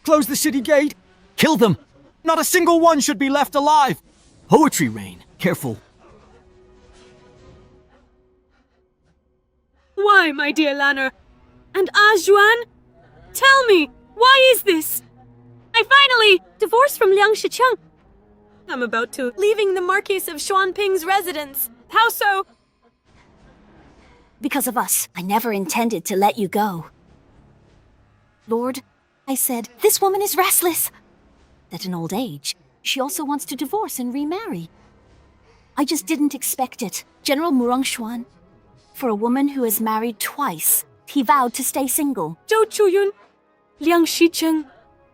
Close the city gate. Kill them. Not a single one should be left alive. Poetry rain. Careful. Why, my dear Lanner? And Juan? Tell me, why is this? I finally divorced from Liang Shicheng. I'm about to leaving the Marquis of Xuanping's residence. How so? Because of us, I never intended to let you go. Lord, I said, this woman is restless. At an old age, she also wants to divorce and remarry. I just didn't expect it. General Murongxuan, for a woman who has married twice, he vowed to stay single. Zhou Chuyun, Liang Shicheng,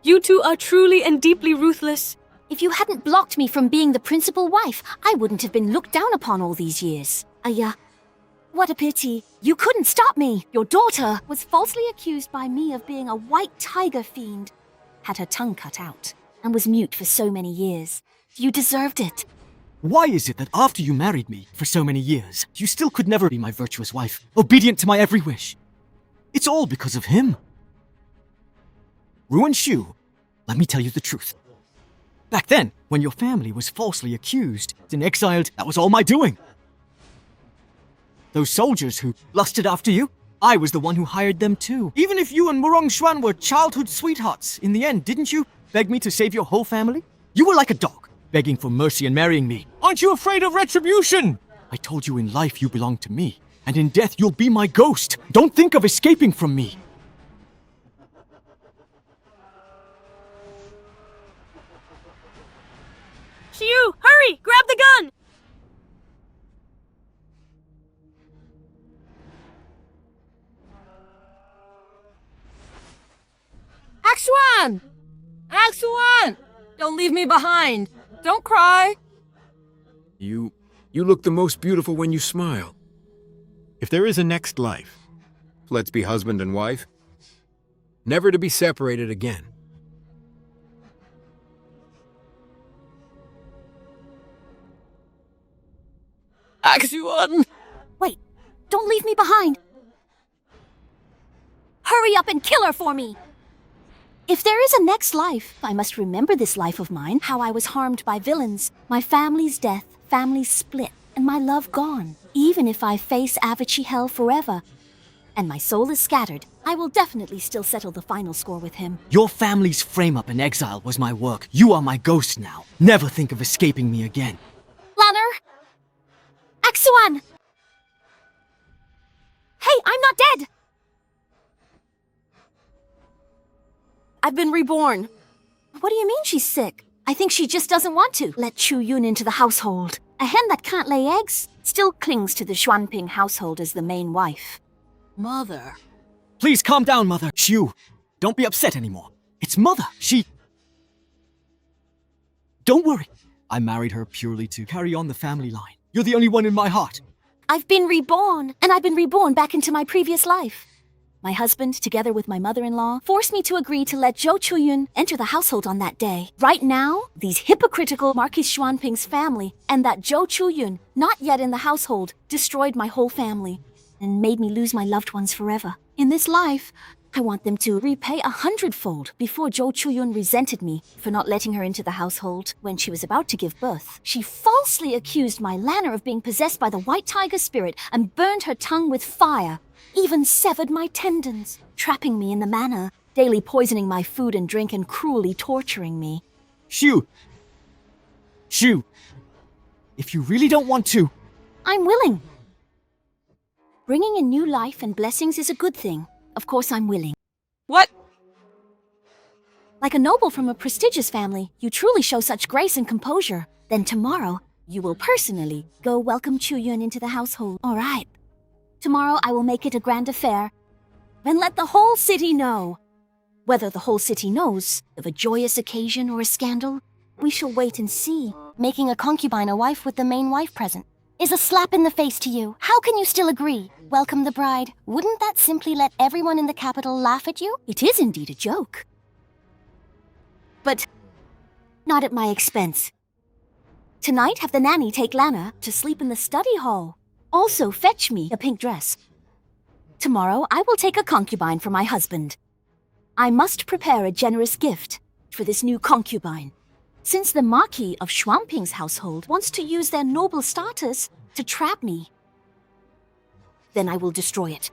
you two are truly and deeply ruthless. If you hadn't blocked me from being the principal wife, I wouldn't have been looked down upon all these years. What a pity. You couldn't stop me. Your daughter was falsely accused by me of being a white tiger fiend, had her tongue cut out, and was mute for so many years. You deserved it. Why is it that after you married me for so many years, you still could never be my virtuous wife, obedient to my every wish? It's all because of him. Ruan Xu, let me tell you the truth. Back then, when your family was falsely accused and exiled, that was all my doing. Those soldiers who lusted after you, I was the one who hired them too. Even if you and Murongxuan were childhood sweethearts, in the end, didn't you beg me to save your whole family? You were like a dog, begging for mercy and marrying me. Aren't you afraid of retribution? I told you in life you belong to me, and in death you'll be my ghost. Don't think of escaping from me. Xiu, hurry! Grab the gun! Axuan! Axuan! Don't leave me behind. Don't cry. You look the most beautiful when you smile. If there is a next life, let's be husband and wife, never to be separated again. Axuan! Wait, don't leave me behind. Hurry up and kill her for me. If there is a next life, I must remember this life of mine, how I was harmed by villains, my family's death, families split, and my love gone. Even if I face Avicii hell forever, and my soul is scattered, I will definitely still settle the final score with him. Your family's frame-up in exile was my work. You are my ghost now. Never think of escaping me again. Lanner! Axuan! Hey, I'm not dead! I've been reborn. What do you mean she's sick? I think she just doesn't want to let Chu Yun into the household. A hen that can't lay eggs still clings to the Xuanping household as the main wife. Mother. Please calm down, Mother. Xiu, don't be upset anymore. It's Mother. Don't worry. I married her purely to carry on the family line. You're the only one in my heart. I've been reborn, and I've been reborn back into my previous life. My husband, together with my mother-in-law, forced me to agree to let Zhou Chuyun enter the household on that day. Right now, these hypocritical Marquis Xuanping's family and that Zhou Chuyun, not yet in the household, destroyed my whole family and made me lose my loved ones forever. In this life, I want them to repay 100-fold before Zhou Chuyun resented me for not letting her into the household when she was about to give birth. She falsely accused my Lanner of being possessed by the white tiger spirit and burned her tongue with fire. Even severed my tendons, trapping me in the manor, daily poisoning my food and drink and cruelly torturing me. Xiu, if you really don't want to... I'm willing. Bringing in new life and blessings is a good thing. Of course I'm willing. What? Like a noble from a prestigious family, you truly show such grace and composure. Then tomorrow, you will personally go welcome Chu Yun into the household. All right. Tomorrow I will make it a grand affair, and let the whole city know. Whether the whole city knows of a joyous occasion or a scandal, we shall wait and see. Making a concubine a wife with the main wife present is a slap in the face to you. How can you still agree? Welcome the bride. Wouldn't that simply let everyone in the capital laugh at you? It is indeed a joke. But not at my expense. Tonight, have the nanny take Lana to sleep in the study hall. Also, fetch me a pink dress. Tomorrow, I will take a concubine for my husband. I must prepare a generous gift for this new concubine. Since the Marquis of Schwamping's household wants to use their noble status to trap me, then I will destroy it.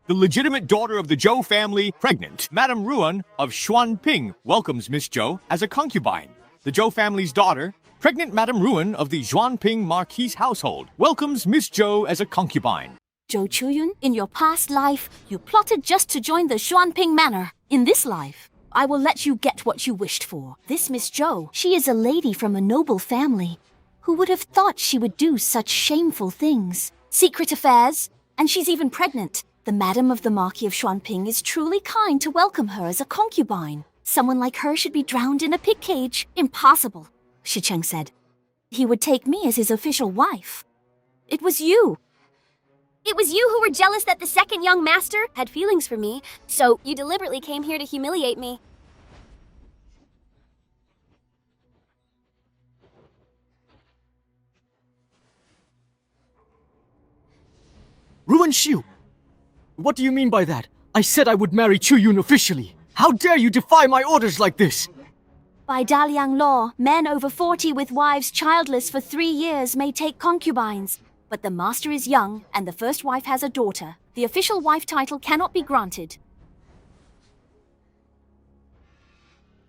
The legitimate daughter of the Zhou family, pregnant. Madame Ruan of Xuanping welcomes Miss Zhou as a concubine. The Zhou family's daughter, pregnant Madame Ruan of the Xuanping Marquis household, welcomes Miss Zhou as a concubine. Zhou Chuyun, in your past life, you plotted just to join the Xuanping Manor. In this life, I will let you get what you wished for. This Miss Zhou, she is a lady from a noble family. Who would have thought she would do such shameful things? Secret affairs, and she's even pregnant. The Madam of the Marquis of Xuanping is truly kind to welcome her as a concubine. Someone like her should be drowned in a pig cage. Impossible, Shicheng said. He would take me as his official wife. It was you. It was you who were jealous that the second young master had feelings for me, so you deliberately came here to humiliate me. Ruan Xiu! What do you mean by that? I said I would marry Chuyun officially. How dare you defy my orders like this? By Daliang law, men over 40 with wives childless for 3 years may take concubines. But the master is young, and the first wife has a daughter. The official wife title cannot be granted.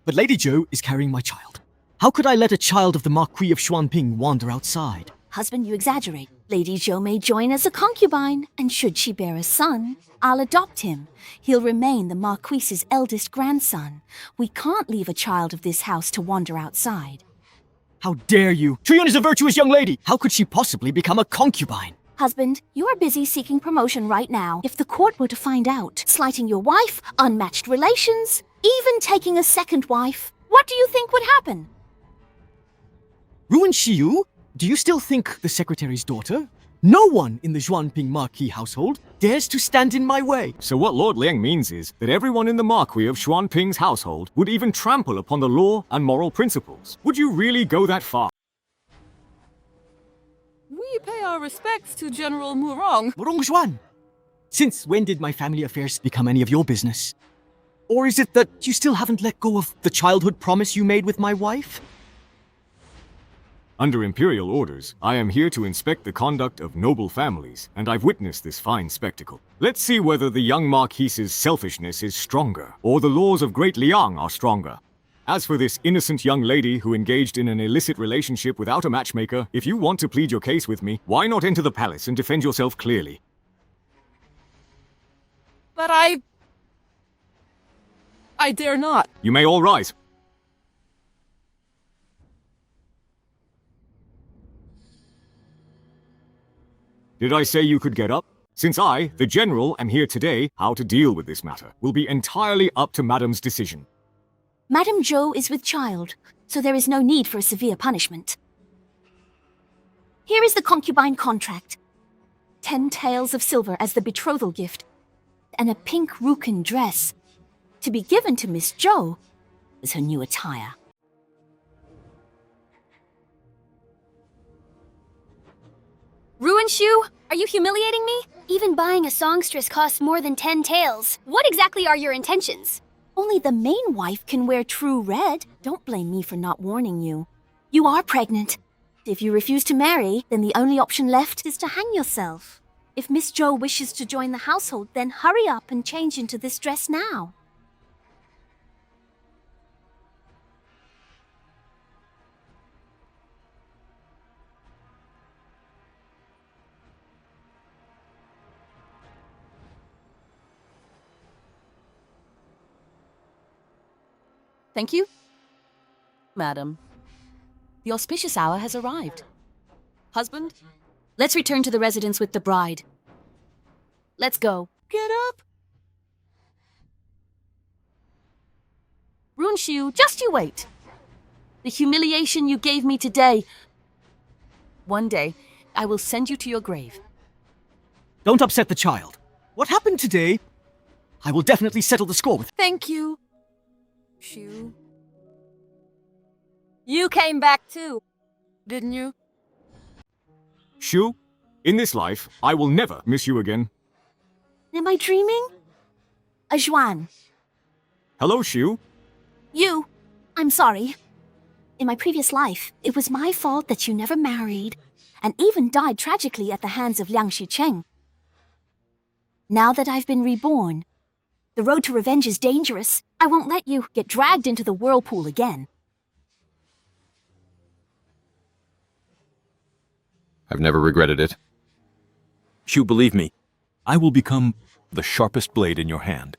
But Lady Zhou is carrying my child. How could I let a child of the Marquis of Xuanping wander outside? Husband, you exaggerate. Lady Zhou may join as a concubine, and should she bear a son, I'll adopt him. He'll remain the Marquis's eldest grandson. We can't leave a child of this house to wander outside. How dare you! Chuyun is a virtuous young lady! How could she possibly become a concubine? Husband, you are busy seeking promotion right now. If the court were to find out, slighting your wife, unmatched relations, even taking a second wife, what do you think would happen? Ruan Xiu? Do you still think the secretary's daughter? No one in the Xuanping Marquis household dares to stand in my way. So what Lord Liang means is that everyone in the Marquis of Xuanping's household would even trample upon the law and moral principles. Would you really go that far? We pay our respects to General Murong. Murong Xuan! Since when did my family affairs become any of your business? Or is it that you still haven't let go of the childhood promise you made with my wife? Under imperial orders, I am here to inspect the conduct of noble families, and I've witnessed this fine spectacle. Let's see whether the young Marquis's selfishness is stronger, or the laws of Great Liang are stronger. As for this innocent young lady who engaged in an illicit relationship without a matchmaker, if you want to plead your case with me, why not enter the palace and defend yourself clearly? But I dare not. You may all rise. Did I say you could get up? Since I, the General, am here today, how to deal with this matter will be entirely up to Madame's decision. Madame Zhou is with child, so there is no need for a severe punishment. Here is the concubine contract. 10 taels of silver as the betrothal gift, and a pink rucan dress, to be given to Miss Zhou as her new attire. Ruan Xiu, are you humiliating me? Even buying a songstress costs more than 10 taels. What exactly are your intentions? Only the main wife can wear true red. Don't blame me for not warning you. You are pregnant. If you refuse to marry, then the only option left is to hang yourself. If Miss Zhou wishes to join the household, then hurry up and change into this dress now. Thank you, madam. The auspicious hour has arrived. Husband, Let's return to the residence with the bride. Let's go. get up. Ruan Xiu, just you wait. The humiliation you gave me today. One day, I will send you to your grave. Don't upset the child. What happened today? I will definitely settle the score with. Thank you. Shu. You came back too, didn't you? Shu, in this life, I will never miss you again. Am I dreaming? Juan. Hello, Shu. You. I'm sorry. In my previous life, it was my fault that you never married, and even died tragically at the hands of Liang Shicheng. Now that I've been reborn, the road to revenge is dangerous. I won't let you get dragged into the whirlpool again. I've never regretted it. Shu, believe me, I will become the sharpest blade in your hand.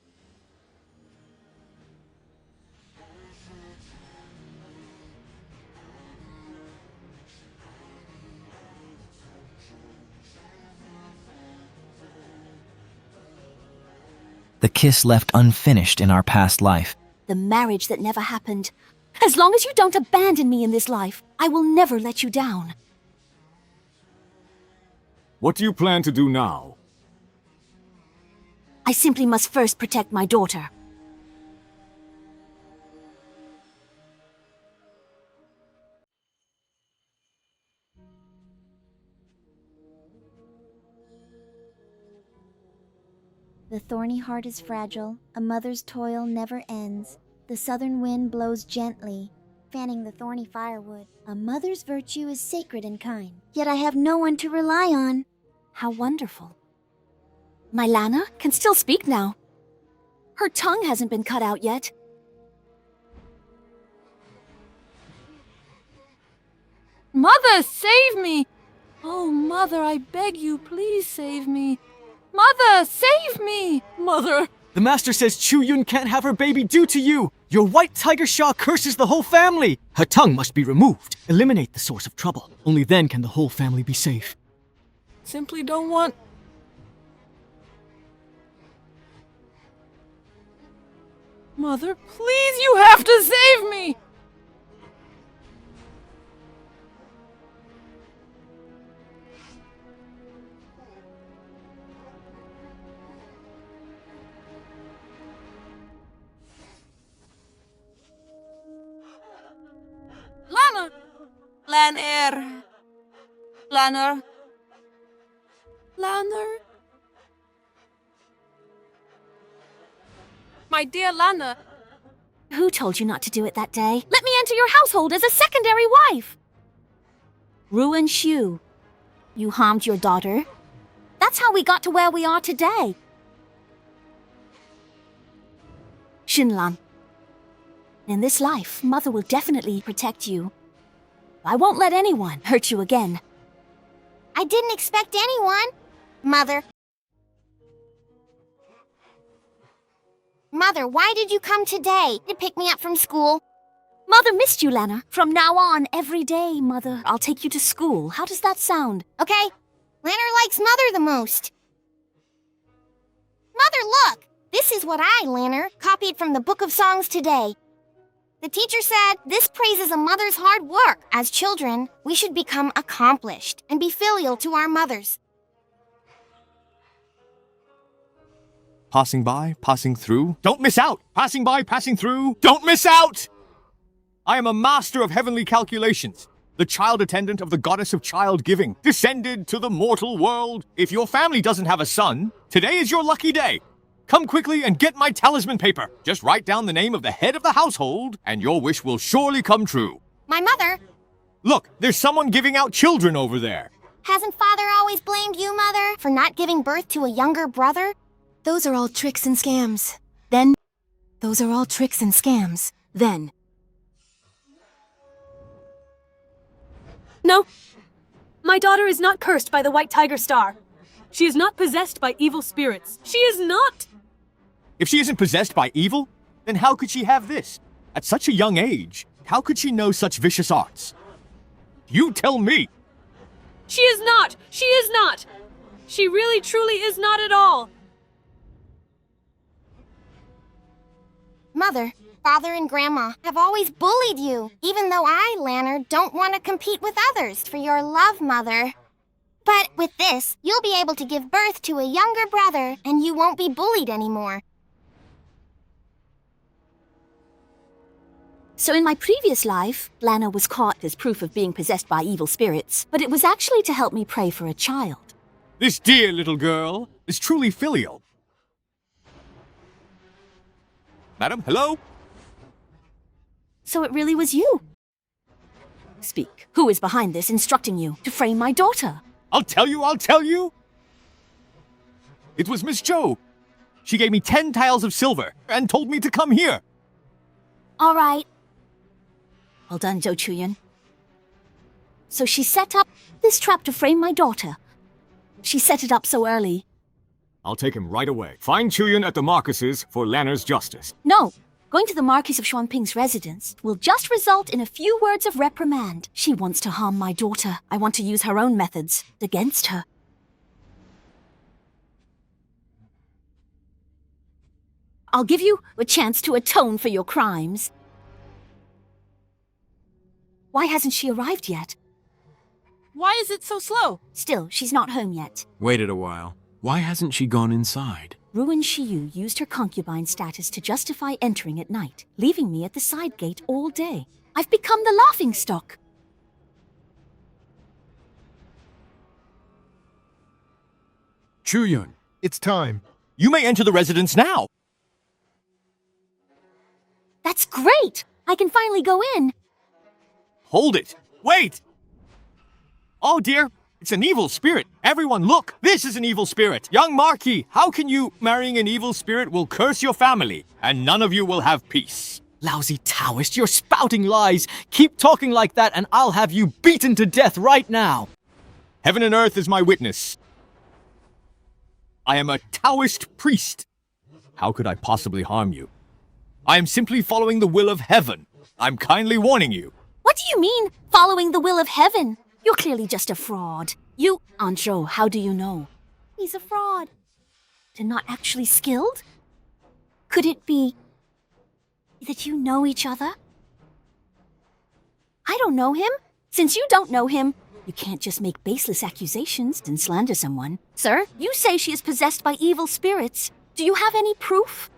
The kiss left unfinished in our past life. The marriage that never happened. As long as you don't abandon me in this life, I will never let you down. What do you plan to do now? I simply must first protect my daughter. The thorny heart is fragile, a mother's toil never ends. The southern wind blows gently, fanning the thorny firewood. A mother's virtue is sacred and kind, yet I have no one to rely on. How wonderful. My Lana can still speak now. Her tongue hasn't been cut out yet. Mother, save me! Oh, Mother, I beg you, please save me. Mother, save me! Mother! The master says Chu Yun can't have her baby due to you. Your white tiger Sha curses the whole family. Her tongue must be removed. Eliminate the source of trouble. Only then can the whole family be safe. Simply don't want... Mother, please, you have to save me! Lana! Lanner! Lanner! Lanner? My dear Lana, Who told you not to do it that day? Let me enter your household as a secondary wife! Ruin Shu. You harmed your daughter. That's how we got to where we are today. Xinlan. In this life, Mother will definitely protect you. I won't let anyone hurt you again. I didn't expect anyone. Mother. Mother, why did you come today to pick me up from school? Mother missed you, Lana. From now on, every day, Mother, I'll take you to school. How does that sound? Okay, Lanner likes Mother the most. Mother, look! This is what I, Lanner, copied from the Book of Songs today. The teacher said this praises a mother's hard work. As children, we should become accomplished and be filial to our mothers. Passing by, passing through. Don't miss out! Passing by, passing through. Don't miss out! I am a master of heavenly calculations, the child attendant of the goddess of child giving, descended to the mortal world. If your family doesn't have a son, today is your lucky day. Come quickly and get my talisman paper. Just write down the name of the head of the household, and your wish will surely come true. My mother? Look, there's someone giving out children over there. Hasn't Father always blamed you, Mother, for not giving birth to a younger brother? Those are all tricks and scams. Those are all tricks and scams. No. My daughter is not cursed by the White Tiger Star. She is not possessed by evil spirits. She is not! If she isn't possessed by evil, then how could she have this? At such a young age, how could she know such vicious arts? You tell me! She is not! She is not! She really truly is not at all! Mother, Father, and Grandma have always bullied you, even though I, Lanner, don't want to compete with others for your love, Mother. But with this, you'll be able to give birth to a younger brother, and you won't be bullied anymore. So in my previous life, Lana was caught as proof of being possessed by evil spirits, but it was actually to help me pray for a child. This dear little girl is truly filial. Madam, hello? So it really was you. Speak. Who is behind this, instructing you to frame my daughter? I'll tell you! It was Miss Joe. She gave me 10 tiles of silver and told me to come here. All right. Well done, Zhou Chuyun. So she set up this trap to frame my daughter. She set it up so early. I'll take him right away. Find Chuyun at the Marcus's for Lanner's justice. No. Going to the Marquis of Xuanping's residence will just result in a few words of reprimand. She wants to harm my daughter. I want to use her own methods against her. I'll give you a chance to atone for your crimes. Why hasn't she arrived yet? Why is it so slow? Still, she's not home yet. Waited a while. Why hasn't she gone inside? Ruin Shiyu used her concubine status to justify entering at night, leaving me at the side gate all day. I've become the laughingstock. Chuyun, it's time. You may enter the residence now. That's great! I can finally go in. Hold it. Wait! Oh dear, it's an evil spirit. Everyone look, this is an evil spirit. Young Marquis, how can you, marrying an evil spirit will curse your family, and none of you will have peace. Lousy Taoist, you're spouting lies. Keep talking like that and I'll have you beaten to death right now. Heaven and earth is my witness. I am a Taoist priest. How could I possibly harm you? I am simply following the will of heaven. I'm kindly warning you. What do you mean, following the will of heaven? You're clearly just a fraud. You, Aunt Zhou, how do you know? He's a fraud. And not actually skilled? Could it be that you know each other? I don't know him. Since you don't know him, you can't just make baseless accusations and slander someone. Sir, you say she is possessed by evil spirits. Do you have any proof?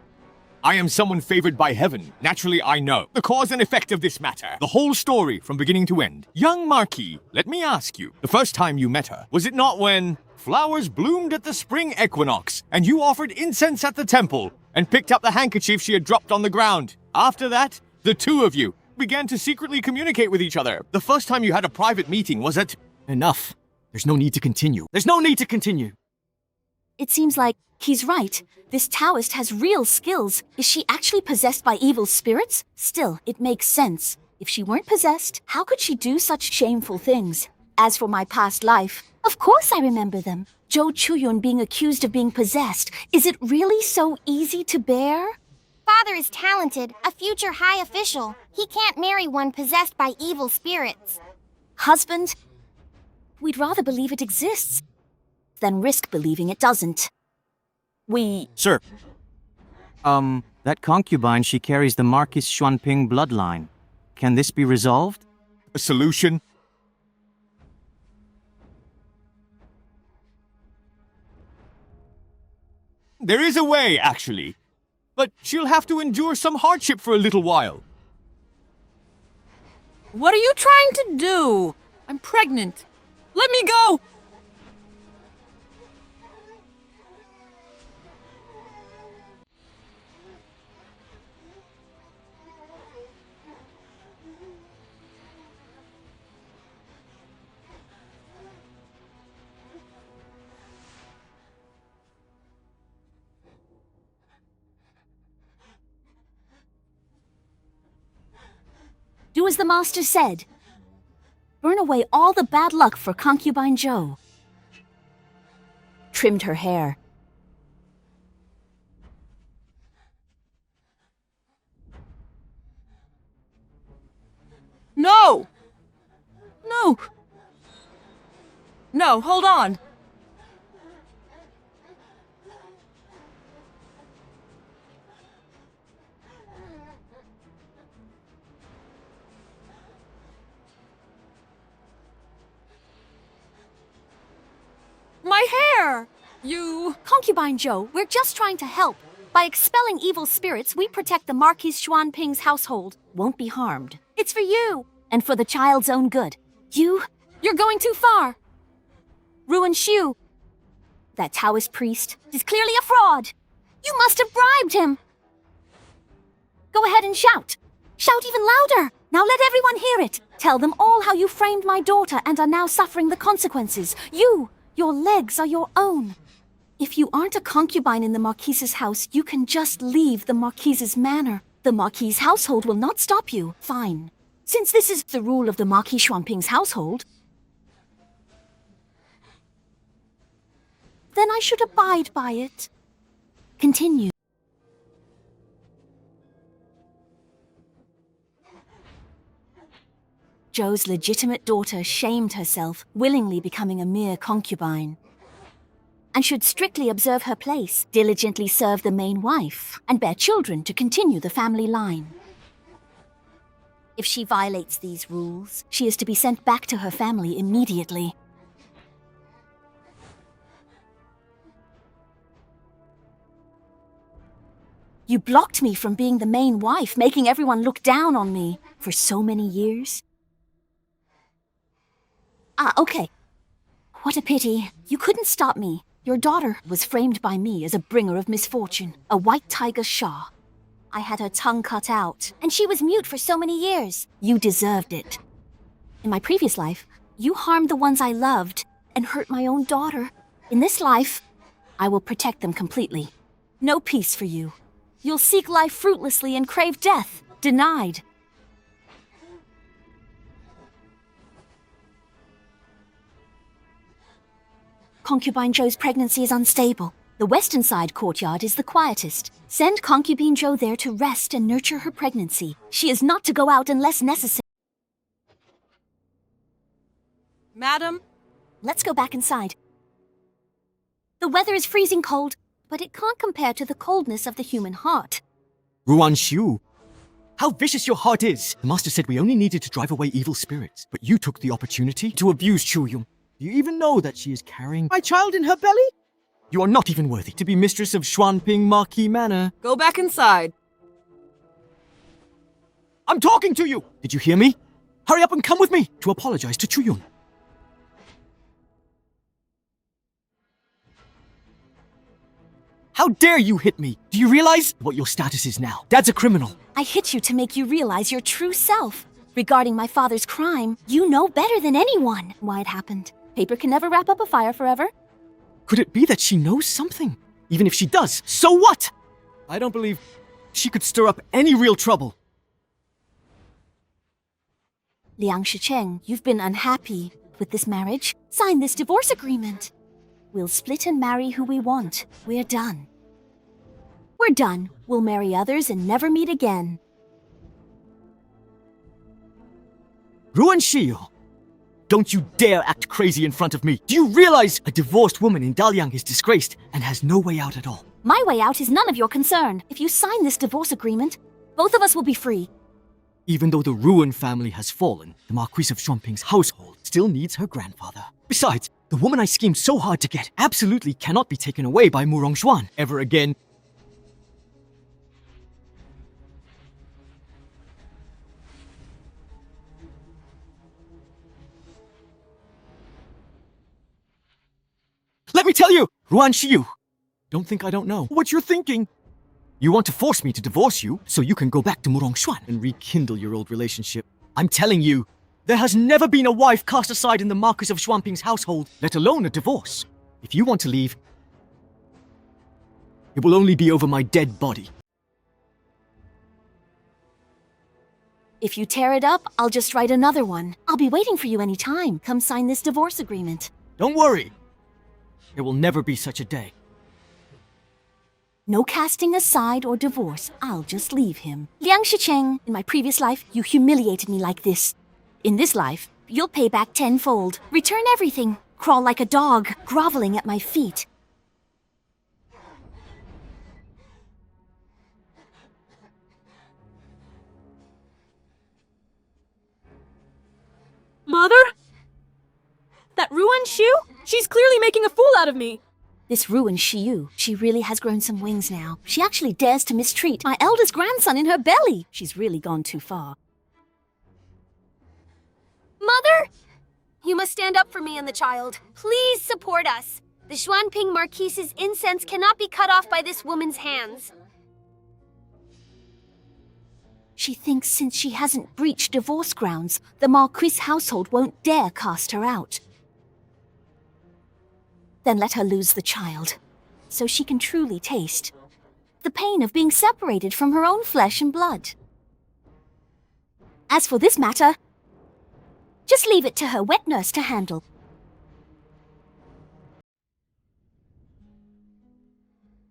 I am someone favored by heaven. Naturally, I know the cause and effect of this matter. The whole story from beginning to end. Young Marquis, let me ask you, the first time you met her, was it not when flowers bloomed at the spring equinox, and you offered incense at the temple, and picked up the handkerchief she had dropped on the ground? After that, the two of you began to secretly communicate with each other. The first time you had a private meeting was at... Enough. There's no need to continue. There's no need to continue. It seems like he's right. This Taoist has real skills. Is she actually possessed by evil spirits? Still, it makes sense. If she weren't possessed, how could she do such shameful things? As for my past life, of course I remember them. Zhou Chuyun being accused of being possessed. Is it really so easy to bear? Father is talented, a future high official. He can't marry one possessed by evil spirits. Husband, we'd rather believe it exists than risk believing it doesn't. Sir. That concubine, she carries the Marquis Xuanping bloodline. Can this be resolved? A solution? There is a way, actually. But she'll have to endure some hardship for a little while. What are you trying to do? I'm pregnant. Let me go! Do as the master said. Burn away all the bad luck for concubine Zhou. Trimmed her hair. No! No! No, hold on. My hair! You... Concubine Zhou, we're just trying to help. By expelling evil spirits, we protect the Marquise Xuanping's household. Won't be harmed. It's for you, and for the child's own good. You're going too far. Ruin Xiu, that Taoist priest, is clearly a fraud. You must have bribed him. Go ahead and shout. Shout even louder. Now let everyone hear it. Tell them all how you framed my daughter and are now suffering the consequences. Your legs are your own. If you aren't a concubine in the Marquise's house, you can just leave the Marquise's manor. The Marquise household will not stop you. Fine. Since this is the rule of the Marquis Xuanping's household, then I should abide by it. Continue. Zhou's legitimate daughter shamed herself, willingly becoming a mere concubine, and should strictly observe her place, diligently serve the main wife, and bear children to continue the family line. If she violates these rules, she is to be sent back to her family immediately. You blocked me from being the main wife, making everyone look down on me for so many years. Okay. What a pity. You couldn't stop me. Your daughter was framed by me as a bringer of misfortune, a white tiger Shah. I had her tongue cut out, and she was mute for so many years. You deserved it. In my previous life, you harmed the ones I loved and hurt my own daughter. In this life, I will protect them completely. No peace for you. You'll seek life fruitlessly and crave death. Denied. Concubine Zhou's pregnancy is unstable. The western side courtyard is the quietest. Send Concubine Zhou there to rest and nurture her pregnancy. She is not to go out unless necessary. Madam? Let's go back inside. The weather is freezing cold, but it can't compare to the coldness of the human heart. Ruan Xiu, how vicious your heart is. The master said we only needed to drive away evil spirits, but you took the opportunity to abuse Chuyun. Do you even know that she is carrying my child in her belly? You are not even worthy to be mistress of Xuanping Marquis Manor. Go back inside. I'm talking to you! Did you hear me? Hurry up and come with me to apologize to Chuyun. How dare you hit me? Do you realize what your status is now? Dad's a criminal. I hit you to make you realize your true self. Regarding my father's crime, you know better than anyone why it happened. Paper can never wrap up a fire forever. Could it be that she knows something? Even if she does, so what? I don't believe she could stir up any real trouble. Liang Shicheng, you've been unhappy with this marriage. Sign this divorce agreement. We'll split and marry who we want. We're done. We're done. We'll marry others and never meet again. Ruan Xiu, don't you dare act crazy in front of me. Do you realize a divorced woman in Daliang is disgraced and has no way out at all? My way out is none of your concern. If you sign this divorce agreement, both of us will be free. Even though the Ruan family has fallen, the Marquise of Xuanping's household still needs her grandfather. Besides, the woman I schemed so hard to get absolutely cannot be taken away by Murong Xuan ever again. Let me tell you, Ruan Xiu, don't think I don't know what you're thinking. You want to force me to divorce you so you can go back to Murong Xuan and rekindle your old relationship. I'm telling you, there has never been a wife cast aside in the Marquis of Xuanping's household, let alone a divorce. If you want to leave, it will only be over my dead body. If you tear it up, I'll just write another one. I'll be waiting for you any time. Come sign this divorce agreement. Don't worry. There will never be such a day. No casting aside or divorce. I'll just leave him. Liang Shicheng, in my previous life, you humiliated me like this. In this life, you'll pay back tenfold. Return everything. Crawl like a dog, groveling at my feet. Mother? That Ruan Xiu? She's clearly making a fool out of me. This ruined Shiyu. She really has grown some wings now. She actually dares to mistreat my eldest grandson in her belly. She's really gone too far. Mother? You must stand up for me and the child. Please support us. The Xuanping Marquise's incense cannot be cut off by this woman's hands. She thinks since she hasn't breached divorce grounds, the Marquise household won't dare cast her out. Then let her lose the child, so she can truly taste the pain of being separated from her own flesh and blood. As for this matter, just leave it to her wet nurse to handle.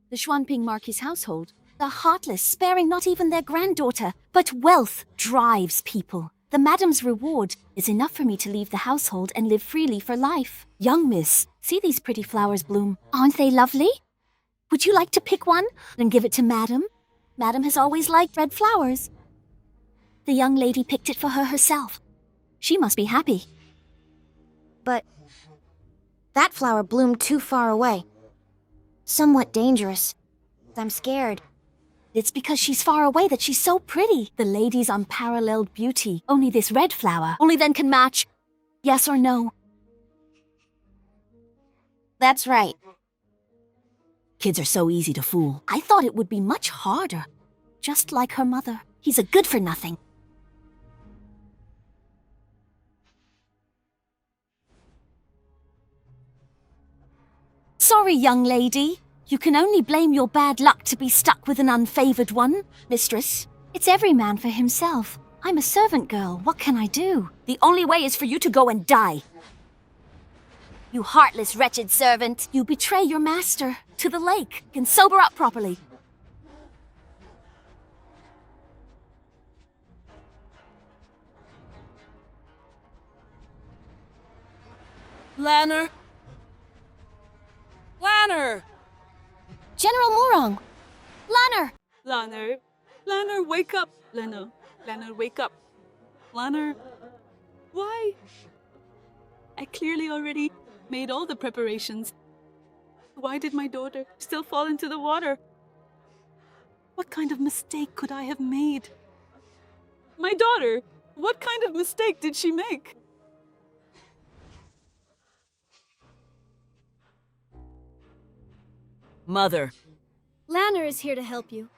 The Xuanping Marquis household, the heartless, sparing not even their granddaughter, but wealth drives people. The madam's reward is enough for me to leave the household and live freely for life. Young miss, see these pretty flowers bloom. Aren't they lovely? Would you like to pick one and give it to madam? Madam has always liked red flowers. The young lady picked it for her herself. She must be happy. But that flower bloomed too far away. Somewhat dangerous. I'm scared. It's because she's far away that she's so pretty. The lady's unparalleled beauty. Only this red flower. Only then can match. Yes or no? That's right. Kids are so easy to fool. I thought it would be much harder. Just like her mother. He's a good-for-nothing. Sorry, young lady. You can only blame your bad luck to be stuck with an unfavored one, mistress. It's every man for himself. I'm a servant girl. What can I do? The only way is for you to go and die. You heartless, wretched servant. You betray your master to the lake. Can sober up properly. Lanner! Lanner! General Murong! Lanner! Lanner! Lanner, wake up! Lanner, wake up! Lanner, why? I clearly already made all the preparations. Why did my daughter still fall into the water? What kind of mistake could I have made? My daughter! What kind of mistake did she make? Mother. Lanner is here to help you.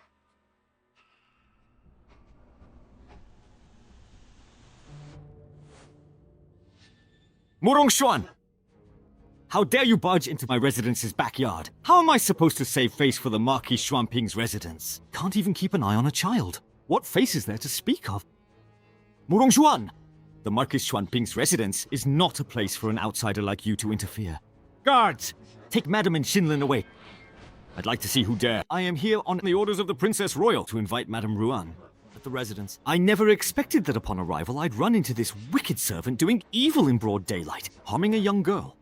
Murong Xuan! How dare you barge into my residence's backyard? How am I supposed to save face for the Marquis Xuanping's residence? Can't even keep an eye on a child. What face is there to speak of? Murong Xuan! The Marquis Xuanping's residence is not a place for an outsider like you to interfere. Guards! Take Madam and Xinlin away. I'd like to see who dare. I am here on the orders of the Princess Royal to invite Madame Ruan at the residence. I never expected that upon arrival I'd run into this wicked servant doing evil in broad daylight, harming a young girl.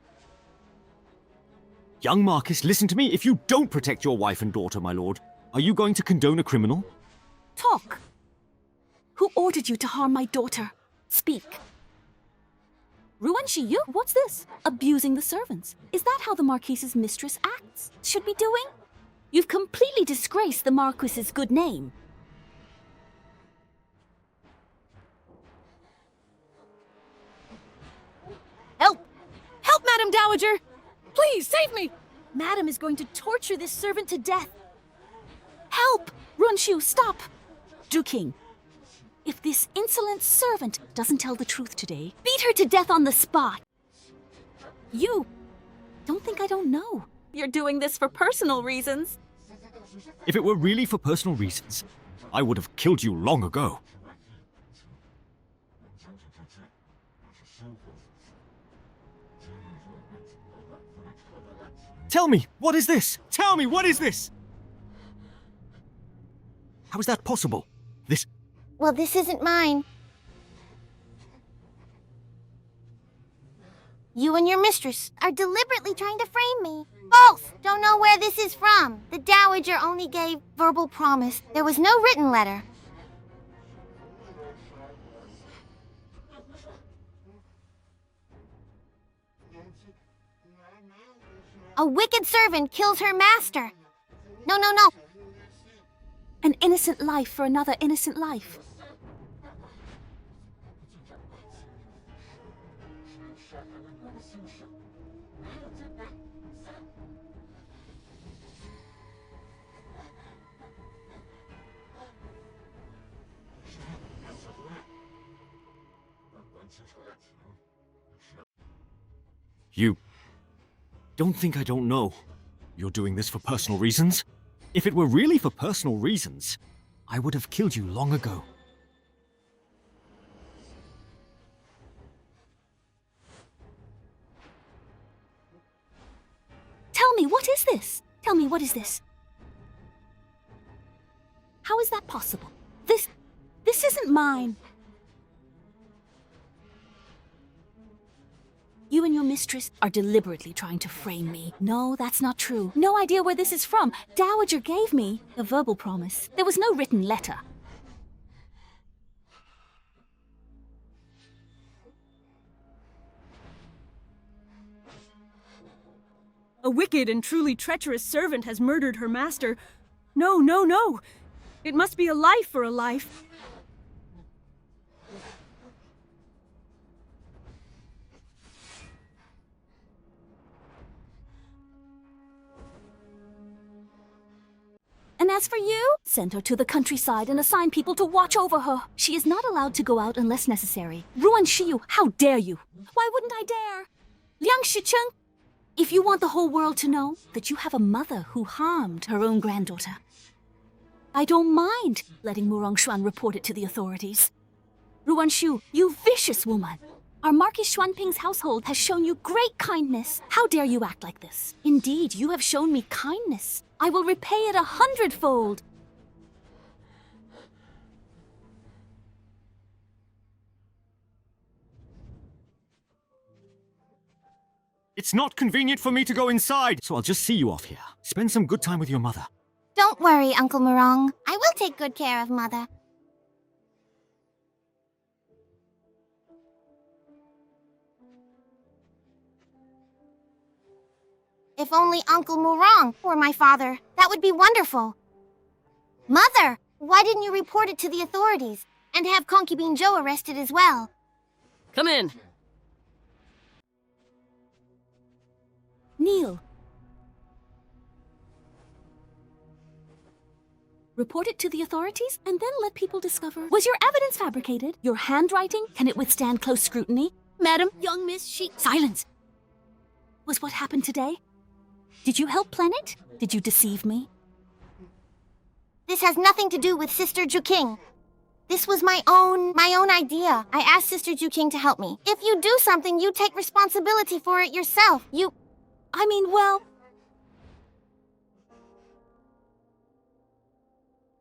Young Marcus, listen to me. If you don't protect your wife and daughter, my lord, are you going to condone a criminal? Talk! Who ordered you to harm my daughter? Speak. Ruan Shiyu? What's this? Abusing the servants. Is that how the Marquise's mistress acts? Should be doing? You've completely disgraced the Marquis's good name. Help! Help, Madam Dowager! Please, save me! Madam is going to torture this servant to death. Help! Runshu, stop! Duking, if this insolent servant doesn't tell the truth today, beat her to death on the spot. You don't think I don't know. You're doing this for personal reasons. If it were really for personal reasons, I would have killed you long ago. Tell me, what is this? Tell me, what is this? How is that possible? This... Well, this isn't mine. You and your mistress are deliberately trying to frame me. Both don't know where this is from. The Dowager only gave verbal promise. There was no written letter. A wicked servant kills her master. No, no, no. An innocent life for another innocent life. You don't think I don't know you're doing this for personal reasons? If it were really for personal reasons, I would have killed you long ago. Tell me, what is this? Tell me, what is this? How is that possible? This isn't mine. You and your mistress are deliberately trying to frame me. No, that's not true. No idea where this is from. Dowager gave me a verbal promise. There was no written letter. A wicked and truly treacherous servant has murdered her master. No, no, no. It must be a life for a life. And as for you, send her to the countryside and assign people to watch over her. She is not allowed to go out unless necessary. Ruan Shiyu, how dare you? Why wouldn't I dare? Liang Shicheng, if you want the whole world to know that you have a mother who harmed her own granddaughter, I don't mind letting Murong Xuan report it to the authorities. Ruan Shu, you vicious woman. Our Marquis Xuanping's household has shown you great kindness. How dare you act like this? Indeed, you have shown me kindness. I will repay it 100-fold. It's not convenient for me to go inside, so I'll just see you off here. Spend some good time with your mother. Don't worry, Uncle Murong. I will take good care of Mother. If only Uncle Murong were my father, that would be wonderful. Mother, why didn't you report it to the authorities and have Concubine Zhou arrested as well? Come in. Kneel. Report it to the authorities and then let people discover. Was your evidence fabricated? Your handwriting? Can it withstand close scrutiny? Madam, young miss, Silence! Was what happened today? Did you help plan it? Did you deceive me? This has nothing to do with Sister Juking. This was my own idea. I asked Sister Juking to help me. If you do something, you take responsibility for it yourself. Well...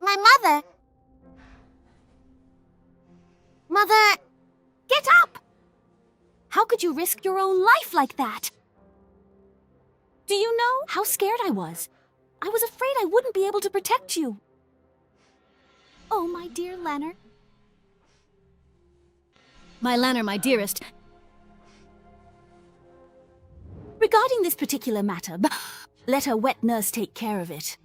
My mother... Mother... Get up! How could you risk your own life like that? Do you know how scared I was? I was afraid I wouldn't be able to protect you. Oh, my dear Lanner. My Lanner, my dearest. Regarding this particular matter, let a wet nurse take care of it.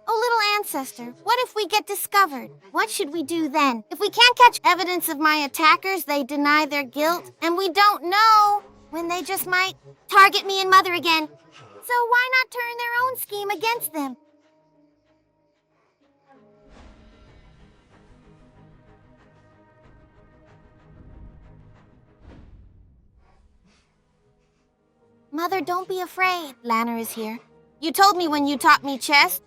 Oh, little ancestor, what if we get discovered? What should we do then? If we can't catch evidence of my attackers, they deny their guilt, and we don't know when they just might target me and Mother again. So why not turn their own scheme against them? Mother, don't be afraid. Lanner is here. You told me when you taught me chess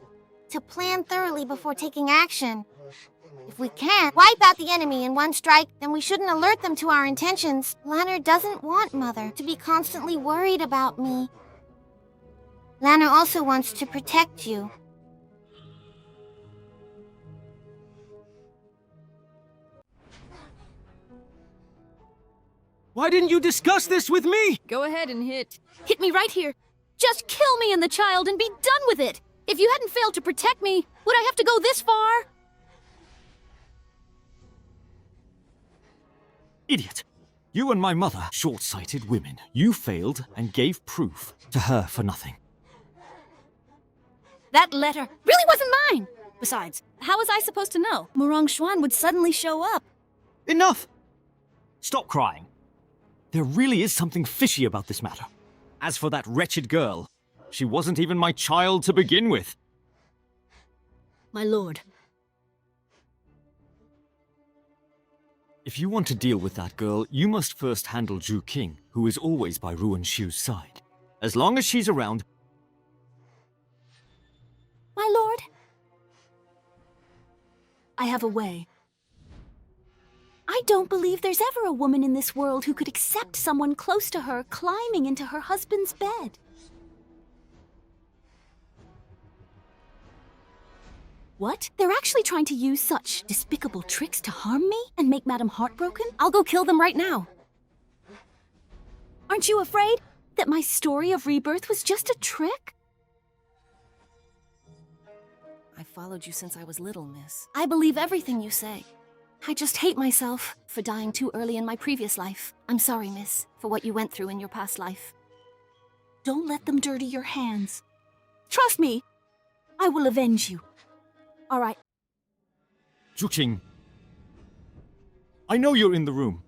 to plan thoroughly before taking action. If we can't wipe out the enemy in one strike, then we shouldn't alert them to our intentions. Lanner doesn't want Mother to be constantly worried about me. Lanner also wants to protect you. Why didn't you discuss this with me? Go ahead and hit. Hit me right here. Just kill me and the child and be done with it. If you hadn't failed to protect me, would I have to go this far? Idiot. You and my mother, short-sighted women. You failed and gave proof to her for nothing. That letter really wasn't mine! Besides, how was I supposed to know Murong Xuan would suddenly show up? Enough! Stop crying. There really is something fishy about this matter. As for that wretched girl, she wasn't even my child to begin with. My lord. If you want to deal with that girl, you must first handle Zhu King, who is always by Ruan Xu's side. As long as she's around... My lord. I have a way. I don't believe there's ever a woman in this world who could accept someone close to her climbing into her husband's bed. What? They're actually trying to use such despicable tricks to harm me and make Madame heartbroken? I'll go kill them right now. Aren't you afraid that my story of rebirth was just a trick? I followed you since I was little, miss. I believe everything you say. I just hate myself for dying too early in my previous life. I'm sorry, miss, for what you went through in your past life. Don't let them dirty your hands. Trust me, I will avenge you. All right. Zhu Qing. I know you're in the room.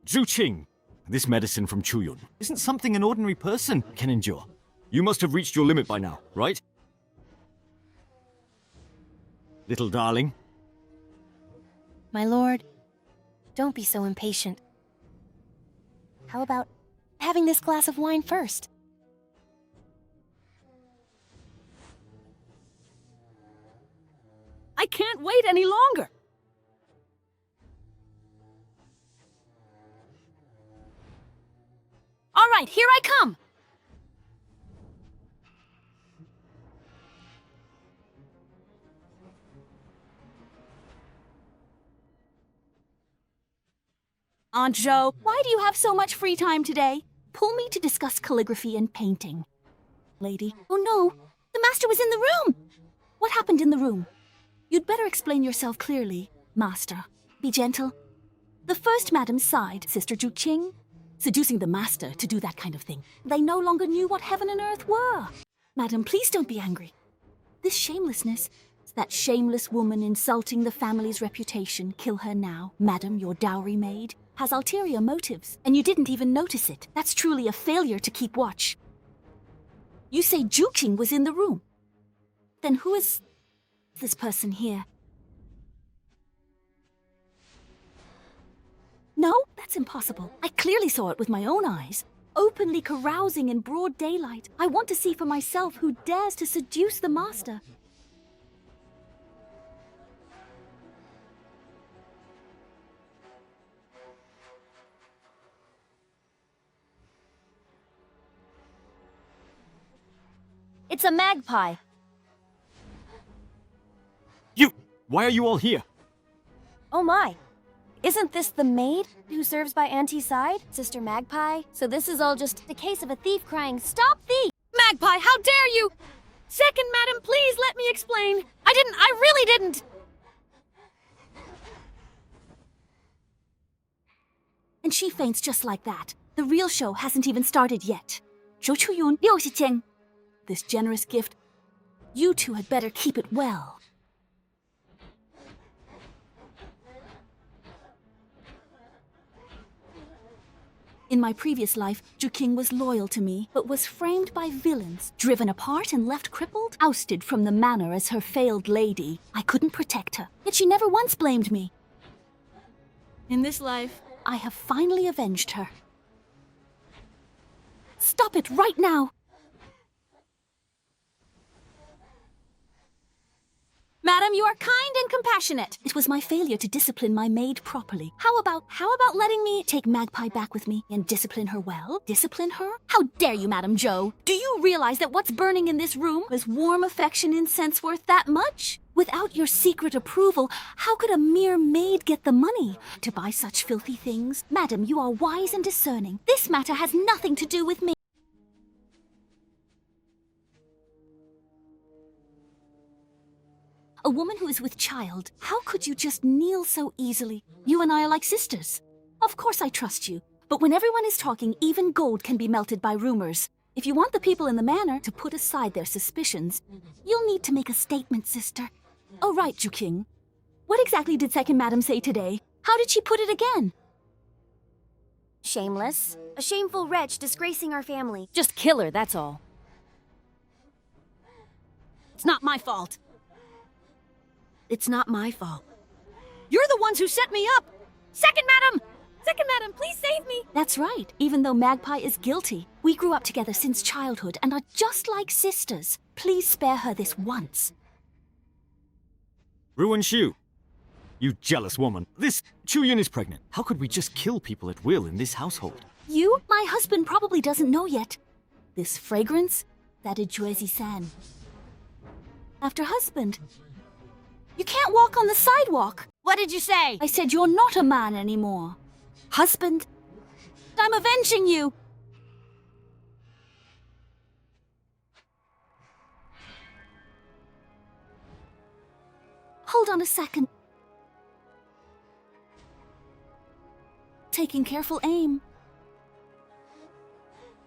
Zhu Qing. This medicine from Chuyun isn't something an ordinary person can endure. You must have reached your limit by now, right? Little darling. My lord, don't be so impatient. How about having this glass of wine first? I can't wait any longer! All right, here I come! Aunt Zhou, why do you have so much free time today? Pull me to discuss calligraphy and painting. Lady, oh no, the master was in the room! What happened in the room? You'd better explain yourself clearly, master. Be gentle. The first madam sighed, Sister Zhu Qing, seducing the master to do that kind of thing. They no longer knew what heaven and earth were. Madam, please don't be angry. This shamelessness, that shameless woman insulting the family's reputation, kill her now, madam, your dowry maid, has ulterior motives, and you didn't even notice it. That's truly a failure to keep watch. You say Zhu Qing was in the room. Then who is this person here? No, that's impossible. I clearly saw it with my own eyes. Openly carousing in broad daylight. I want to see for myself who dares to seduce the master. It's a magpie. You! Why are you all here? Oh my. Isn't this the maid who serves by Auntie's side, Sister Magpie? So this is all just the case of a thief crying, "Stop thief!" Magpie, how dare you! Second, madam, please let me explain. I really didn't! And she faints just like that. The real show hasn't even started yet. Zhou Chuyun, Liu Xiqing. This generous gift, you two had better keep it well. In my previous life, Zhu Qing was loyal to me, but was framed by villains, driven apart and left crippled, ousted from the manor as her failed lady. I couldn't protect her, yet she never once blamed me. In this life, I have finally avenged her. Stop it right now! Madam, you are kind and compassionate. It was my failure to discipline my maid properly. How about letting me take Magpie back with me and discipline her well? Discipline her? How dare you, Madam Zhou? Do you realize that what's burning in this room is warm affection incense worth that much? Without your secret approval, how could a mere maid get the money to buy such filthy things? Madam, you are wise and discerning. This matter has nothing to do with me. A woman who is with child, how could you just kneel so easily? You and I are like sisters. Of course I trust you, but But when everyone is talking, even gold can be melted by rumors. If you want the people in the manor to put aside their suspicions, you'll need to make a statement, sister. Oh, right, Juking. What exactly did Second Madam say today? How did she put it again? Shameless. A shameful wretch disgracing our family. Just kill her, that's all. It's not my fault. It's not my fault. You're the ones who set me up! Second Madam! Second Madam, please save me! That's right. Even though Magpie is guilty, we grew up together since childhood and are just like sisters. Please spare her this once. Ruin Shu. You jealous woman. This Chuyun is pregnant. How could we just kill people at will in this household? You, my husband, probably doesn't know yet. This fragrance, that is Juezi-san. After husband. You can't walk on the sidewalk. What did you say? I said you're not a man anymore. Husband, I'm avenging you. Hold on a second. Taking careful aim.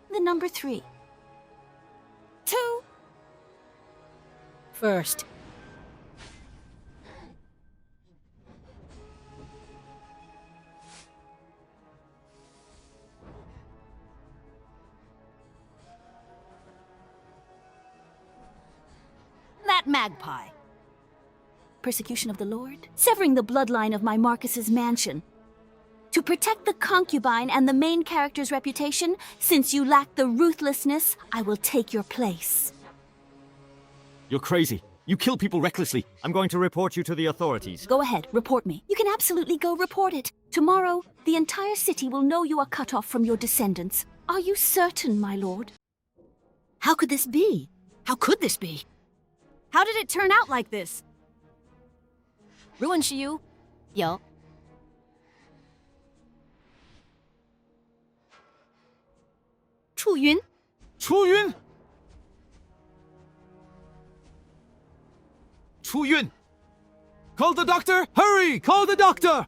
The number 3. 2. First. That magpie. Persecution of the Lord, severing the bloodline of my Marcus's mansion. To protect the concubine and the main character's reputation, since you lack the ruthlessness, I will take your place. You're crazy. You kill people recklessly. I'm going to report you to the authorities. Go ahead, report me. You can absolutely go report it. Tomorrow, the entire city will know you are cut off from your descendants. Are you certain, my lord? How could this be? How could this be? How did it turn out like this? Ruin Shiyu? Yo. Chuyun? Chuyun? Chuyun! Call the doctor! Hurry! Call the doctor!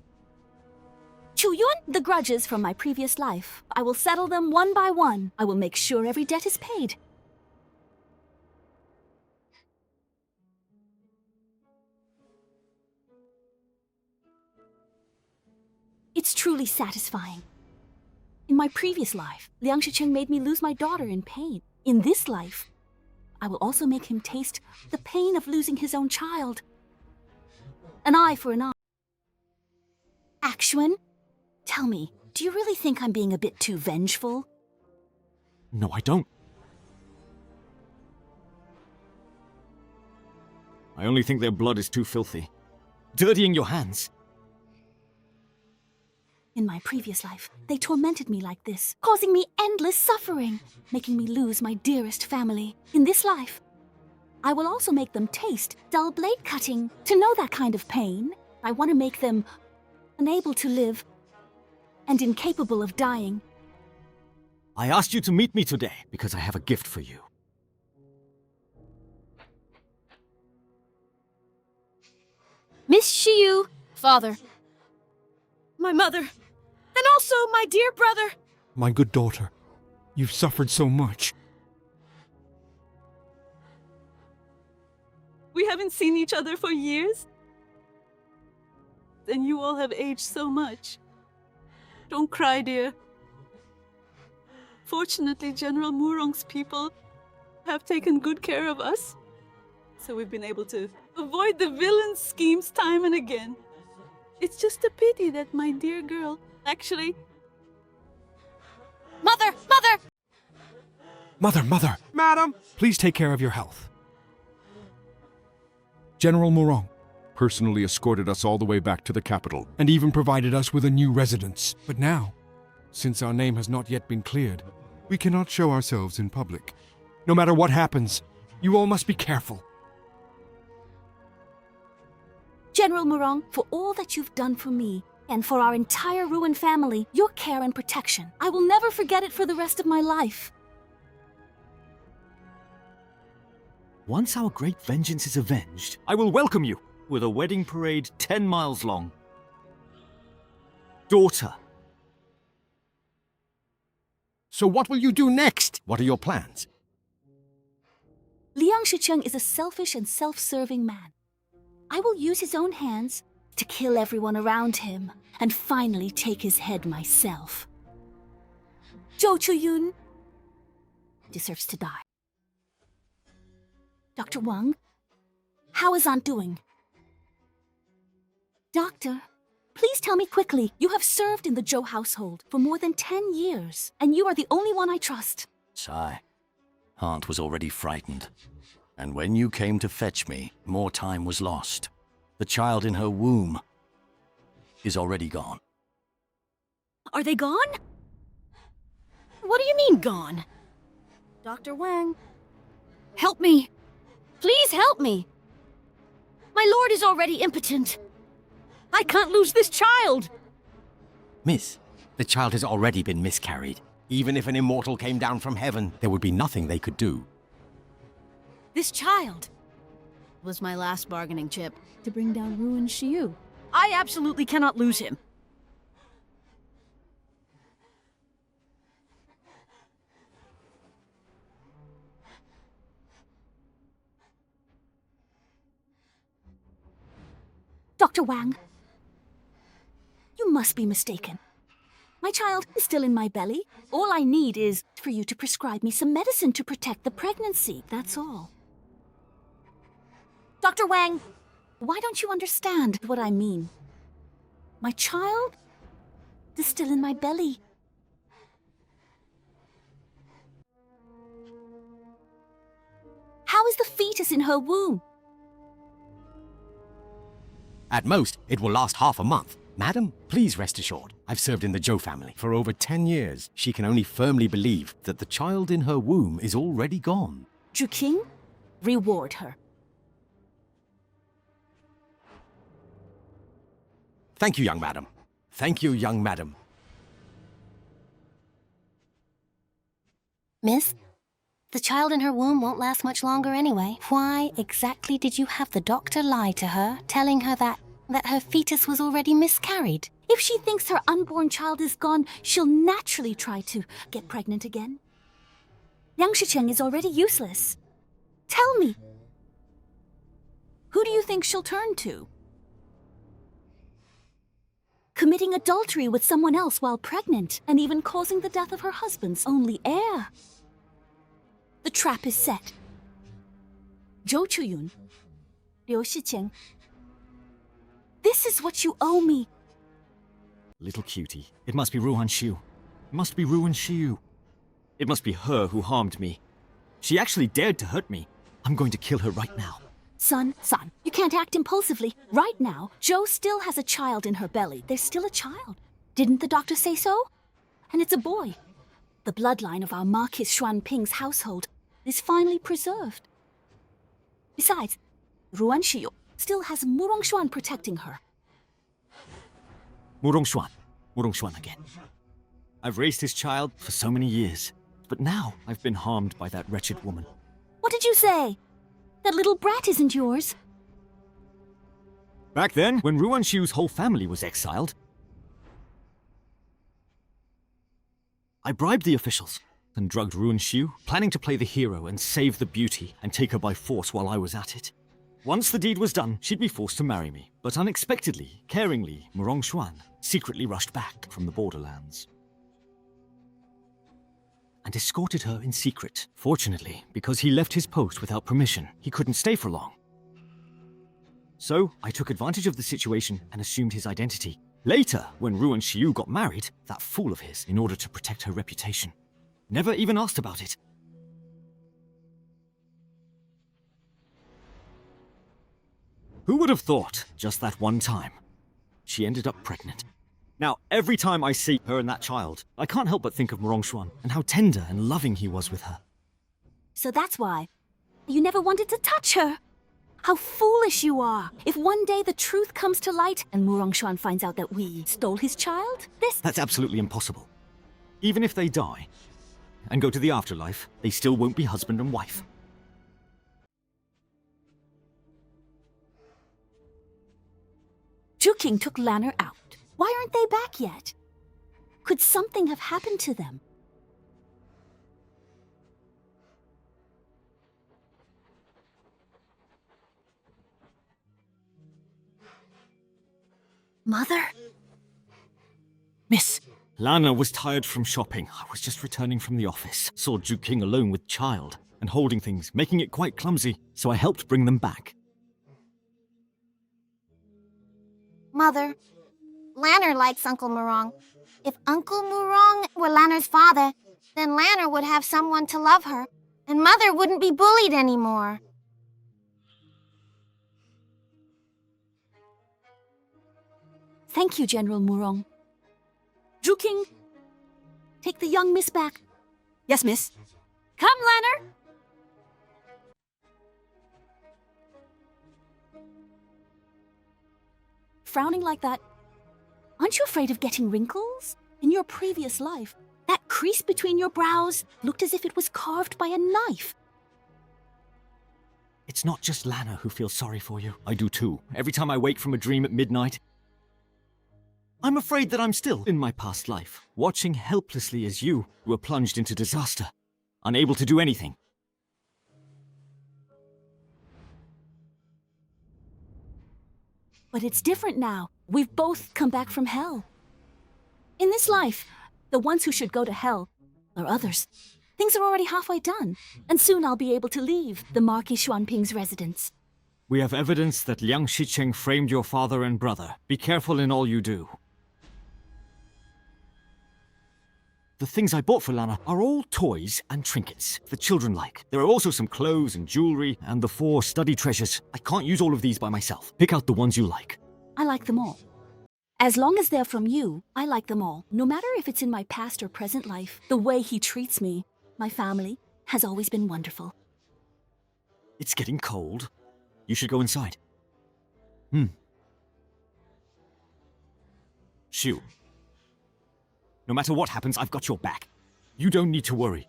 Chuyun, the grudges from my previous life. I will settle them one by one. I will make sure every debt is paid. It's truly satisfying. In my previous life, Liang Shicheng made me lose my daughter in pain. In this life, I will also make him taste the pain of losing his own child. An eye for an eye. Axuan, tell me, do you really think I'm being a bit too vengeful? No, I don't. I only think their blood is too filthy. Dirtying your hands. In my previous life, they tormented me like this, causing me endless suffering, making me lose my dearest family. In this life, I will also make them taste dull blade cutting. To know that kind of pain, I want to make them unable to live and incapable of dying. I asked you to meet me today because I have a gift for you. Miss Shiyu, father. My mother. And also my dear brother. My good daughter, you've suffered so much. We haven't seen each other for years. And you all have aged so much. Don't cry, dear. Fortunately, General Murong's people have taken good care of us. So we've been able to avoid the villain's schemes time and again. It's just a pity that my dear girl, actually... Mother! Mother! Mother! Madam! Please take care of your health. General Murong personally escorted us all the way back to the capital and even provided us with a new residence. But now, since our name has not yet been cleared, we cannot show ourselves in public. No matter what happens, you all must be careful. General Murong, for all that you've done for me, and for our entire Ruin family, your care and protection, I will never forget it for the rest of my life. Once our great vengeance is avenged, I will welcome you with a wedding parade 10 miles long. Daughter, So what will you do next? What are your plans? Liang Shicheng is a selfish and self-serving man. I will use his own hands to kill everyone around him and finally take his head myself. Zhou Chuyun deserves to die. Dr. Wang, how is Aunt doing? Doctor, please tell me quickly. You have served in the Zhou household for more than 10 years, and you are the only one I trust. Sigh. Aunt was already frightened. And when you came to fetch me, more time was lost. The child in her womb is already gone. Are they gone? What do you mean, gone? Dr. Wang, help me. Please help me. My lord is already impotent. I can't lose this child. Miss, the child has already been miscarried. Even if an immortal came down from heaven, there would be nothing they could do. This child was my last bargaining chip to bring down Ruin Shiyu. I absolutely cannot lose him. Dr. Wang, you must be mistaken. My child is still in my belly. All I need is for you to prescribe me some medicine to protect the pregnancy, that's all. Dr. Wang, why don't you understand what I mean? My child is still in my belly. How is the fetus in her womb? At most, it will last half a month. Madam, please rest assured. I've served in the Zhou family for over 10 years. She can only firmly believe that the child in her womb is already gone. Zhu King, reward her. Thank you, young madam. Thank you, young madam. Miss, the child in her womb won't last much longer anyway. Why exactly did you have the doctor lie to her, telling her that her fetus was already miscarried? If she thinks her unborn child is gone, she'll naturally try to get pregnant again. Liang Shicheng is already useless. Tell me, who do you think she'll turn to? Committing adultery with someone else while pregnant, and even causing the death of her husband's only heir. The trap is set. Zhou Chuyun, Liu Shiqing, this is what you owe me. Little cutie. It must be Ruan Xiu. It must be Ruan Xiu. It must be her who harmed me. She actually dared to hurt me. I'm going to kill her right now. Son, you can't act impulsively. Right now, Zhou still has a child in her belly. There's still a child. Didn't the doctor say so? And it's a boy. The bloodline of our Marquis Xuanping's household is finally preserved. Besides, Ruan Xiu still has Murong Xuan protecting her. Murong Xuan again. I've raised his child for so many years, but now I've been harmed by that wretched woman. What did you say? That little brat isn't yours. Back then, when Ruan Xiu's whole family was exiled, I bribed the officials and drugged Ruan Xiu, planning to play the hero and save the beauty and take her by force while I was at it. Once the deed was done, she'd be forced to marry me. But unexpectedly, caringly, Murong Xuan secretly rushed back from the borderlands and escorted her in secret. Fortunately, because he left his post without permission, he couldn't stay for long. So, I took advantage of the situation and assumed his identity. Later, when Ruan Xiu got married, that fool of his, in order to protect her reputation, never even asked about it. Who would have thought, just that one time, she ended up pregnant? Now, every time I see her and that child, I can't help but think of Murong Xuan and how tender and loving he was with her. So that's why you never wanted to touch her. How foolish you are. If one day the truth comes to light and Murong Xuan finds out that we stole his child, That's absolutely impossible. Even if they die and go to the afterlife, they still won't be husband and wife. Zhu King took Lanner out. Why aren't they back yet? Could something have happened to them? Mother? Miss, Lana was tired from shopping. I was just returning from the office. Saw Ju King alone with child and holding things, making it quite clumsy, so I helped bring them back. Mother, Lanner likes Uncle Murong. If Uncle Murong were Lanner's father, then Lanner would have someone to love her, and Mother wouldn't be bullied anymore. Thank you, General Murong. Ju King, take the young miss back. Yes, miss. Come, Lanner! Frowning like that, aren't you afraid of getting wrinkles? In your previous life, that crease between your brows looked as if it was carved by a knife. It's not just Lana who feels sorry for you. I do too. Every time I wake from a dream at midnight, I'm afraid that I'm still in my past life, watching helplessly as you were plunged into disaster, unable to do anything. But it's different now. We've both come back from hell. In this life, the ones who should go to hell are others. Things are already halfway done, and soon I'll be able to leave the Marquis Xuanping's residence. We have evidence that Liang Shicheng framed your father and brother. Be careful in all you do. The things I bought for Lana are all toys and trinkets the children like. There are also some clothes and jewelry and the 4 study treasures. I can't use all of these by myself. Pick out the ones you like. I like them all. As long as they're from you, I like them all. No matter if it's in my past or present life, the way he treats me, my family, has always been wonderful. It's getting cold. You should go inside. Shu. No matter what happens, I've got your back. You don't need to worry.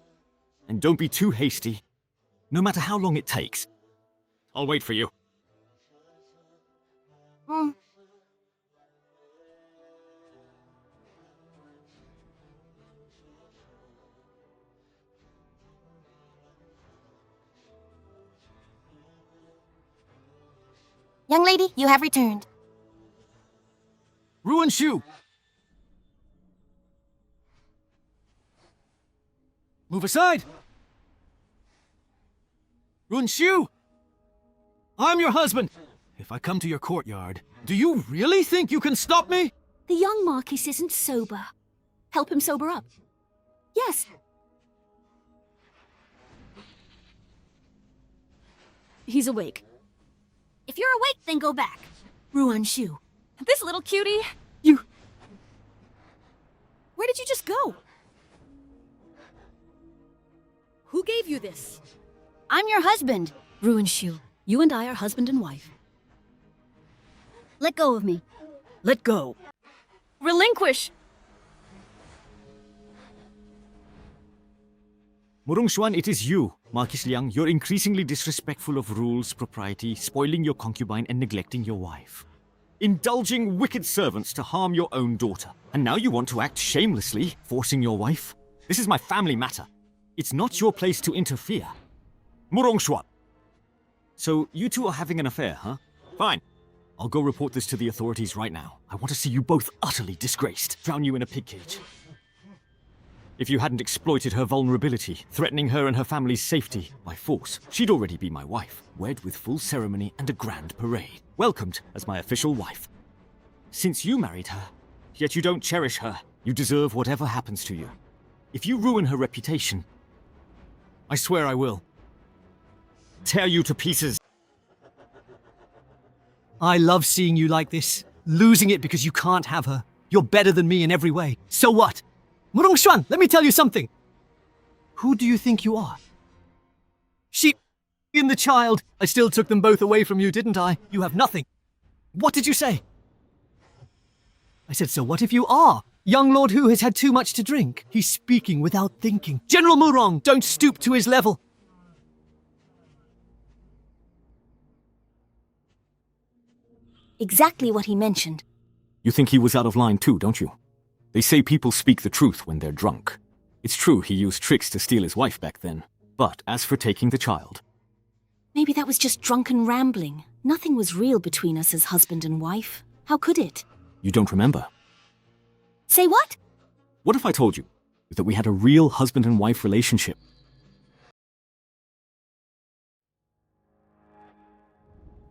And don't be too hasty, no matter how long it takes. I'll wait for you. Young lady, you have returned. Ruin Shu! Move aside! Ruin Shu! I'm your husband! If I come to your courtyard, do you really think you can stop me? The young Marquis isn't sober. Help him sober up. Yes. He's awake. If you're awake, then go back. Ruan Shu. This little cutie. Where did you just go? Who gave you this? I'm your husband, Ruan Shu. You and I are husband and wife. Let go of me. Let go. Relinquish. Murongxuan, it is you, Marquis Liang. You're increasingly disrespectful of rules, propriety, spoiling your concubine and neglecting your wife. Indulging wicked servants to harm your own daughter. And now you want to act shamelessly, forcing your wife? This is my family matter. It's not your place to interfere. Murongxuan. So you two are having an affair, huh? Fine. I'll go report this to the authorities right now. I want to see you both utterly disgraced. Drown you in a pig cage. If you hadn't exploited her vulnerability, threatening her and her family's safety by force, she'd already be my wife, wed with full ceremony and a grand parade, welcomed as my official wife. Since you married her, yet you don't cherish her, you deserve whatever happens to you. If you ruin her reputation, I swear I will tear you to pieces. I love seeing you like this, losing it because you can't have her. You're better than me in every way. So what? Murongxuan, let me tell you something. Who do you think you are? She and the child. I still took them both away from you, didn't I? You have nothing. What did you say? I said, so what if you are? Young Lord Hu has had too much to drink. He's speaking without thinking. General Murong, don't stoop to his level. Exactly what he mentioned. You think he was out of line too, don't you? They say people speak the truth when they're drunk. It's true he used tricks to steal his wife back then. But as for taking the child... Maybe that was just drunken rambling. Nothing was real between us as husband and wife. How could it? You don't remember? Say what? What if I told you that we had a real husband and wife relationship?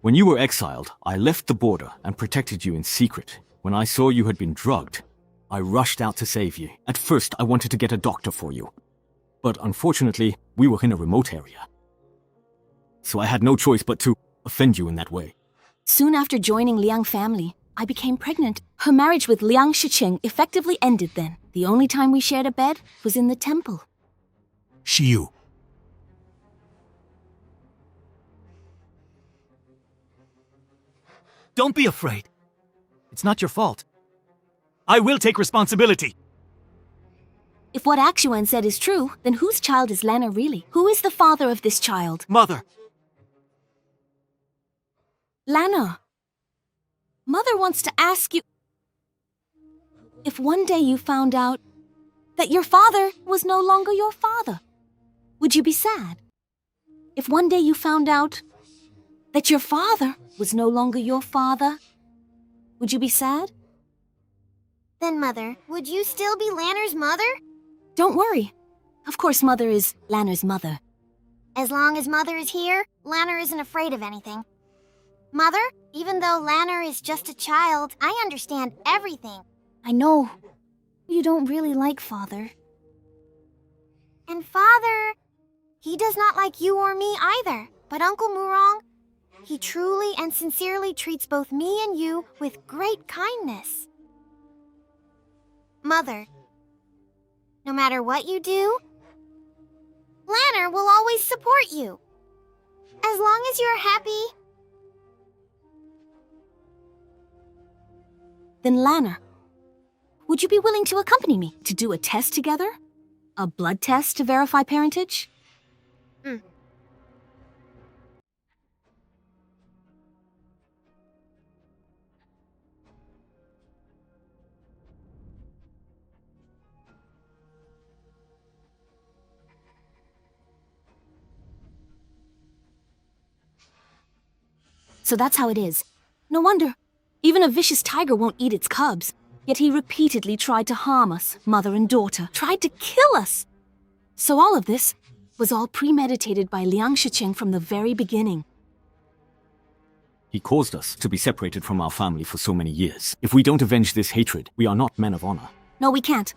When you were exiled, I left the border and protected you in secret. When I saw you had been drugged, I rushed out to save you. At first, I wanted to get a doctor for you. But unfortunately, we were in a remote area. So I had no choice but to offend you in that way. Soon after joining Liang family, I became pregnant. Her marriage with Liang Shiqing effectively ended then. The only time we shared a bed was in the temple. Shiyu. Don't be afraid. It's not your fault. I will take responsibility. If what Axuan said is true, then whose child is Lana really? Who is the father of this child? Mother. Lana. Mother wants to ask you... If one day you found out that your father was no longer your father, would you be sad? If one day you found out that your father was no longer your father, would you be sad? Then, Mother, would you still be Lanner's mother? Don't worry. Of course Mother is Lanner's mother. As long as Mother is here, Lanner isn't afraid of anything. Mother, even though Lanner is just a child, I understand everything. I know. You don't really like Father. And Father, he does not like you or me either. But Uncle Murong, he truly and sincerely treats both me and you with great kindness. Mother, no matter what you do, Lanner will always support you. As long as you're happy. Then Lanner, would you be willing to accompany me to do a test together? A blood test to verify parentage? So that's how it is. No wonder. Even a vicious tiger won't eat its cubs. Yet he repeatedly tried to harm us, mother and daughter. Tried to kill us! So all of this was all premeditated by Liang Shiqing from the very beginning. He caused us to be separated from our family for so many years. If we don't avenge this hatred, we are not men of honor. No, we can't.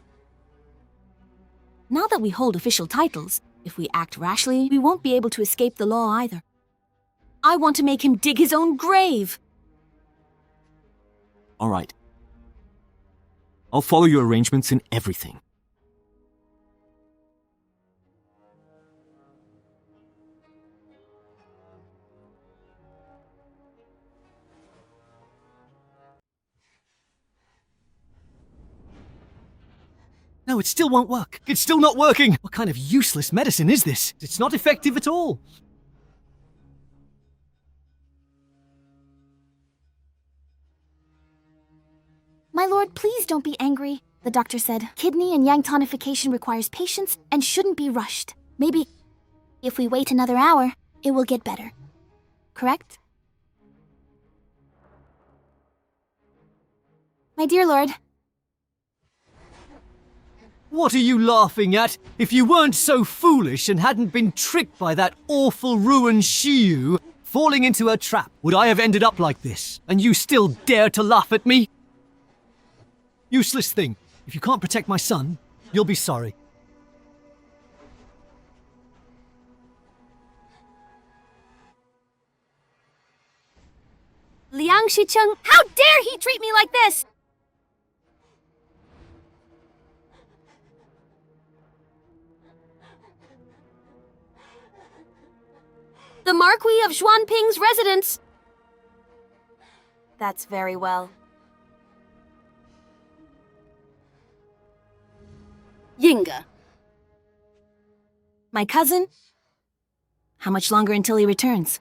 Now that we hold official titles, if we act rashly, we won't be able to escape the law either. I want to make him dig his own grave. All right. I'll follow your arrangements in everything. No, it still won't work. It's still not working. What kind of useless medicine is this? It's not effective at all. My lord, please don't be angry, the doctor said. Kidney and yang tonification requires patience and shouldn't be rushed. Maybe if we wait another hour, it will get better. Correct? My dear lord. What are you laughing at? If you weren't so foolish and hadn't been tricked by that awful ruined Shiyu, falling into her trap, would I have ended up like this? And you still dare to laugh at me? Useless thing. If you can't protect my son, you'll be sorry. Liang Shiqing, how dare he treat me like this? The Marquis of Xuanping's residence. That's very well. Yinga. My cousin? How much longer until he returns?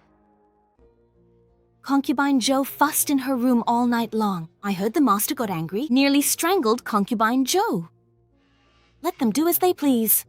Concubine Zhou fussed in her room all night long. I heard the master got angry, nearly strangled Concubine Zhou. Let them do as they please.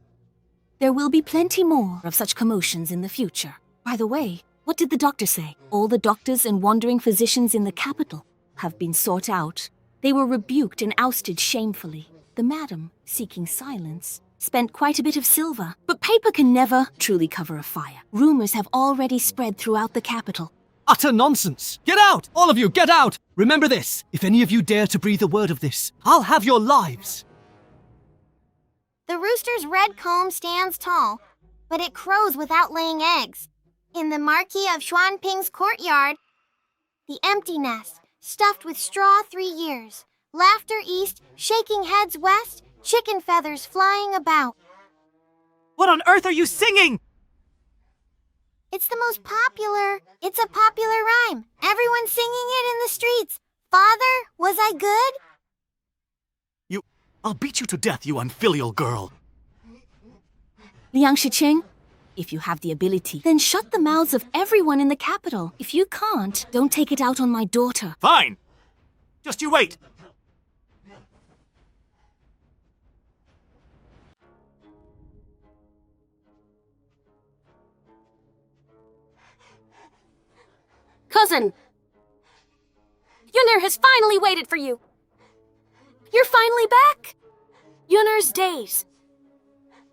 There will be plenty more of such commotions in the future. By the way, what did the doctor say? All the doctors and wandering physicians in the capital have been sought out They were rebuked and ousted shamefully. The madam, seeking silence, spent quite a bit of silver. But paper can never truly cover a fire. Rumors have already spread throughout the capital. Utter nonsense! Get out! All of you, get out! Remember this. If any of you dare to breathe a word of this, I'll have your lives. The rooster's red comb stands tall, but it crows without laying eggs. In the Marquis of Xuanping's courtyard, the empty nest, stuffed with straw 3 years, laughter east, shaking heads west, chicken feathers flying about. What on earth are you singing? It's the most popular. It's a popular rhyme. Everyone's singing it in the streets. Father, was I good? I'll beat you to death, you unfilial girl. Liang Shiqing, if you have the ability, then shut the mouths of everyone in the capital. If you can't, don't take it out on my daughter. Fine! Just you wait! Cousin! Yunner has finally waited for you. You're finally back! Yunner's days.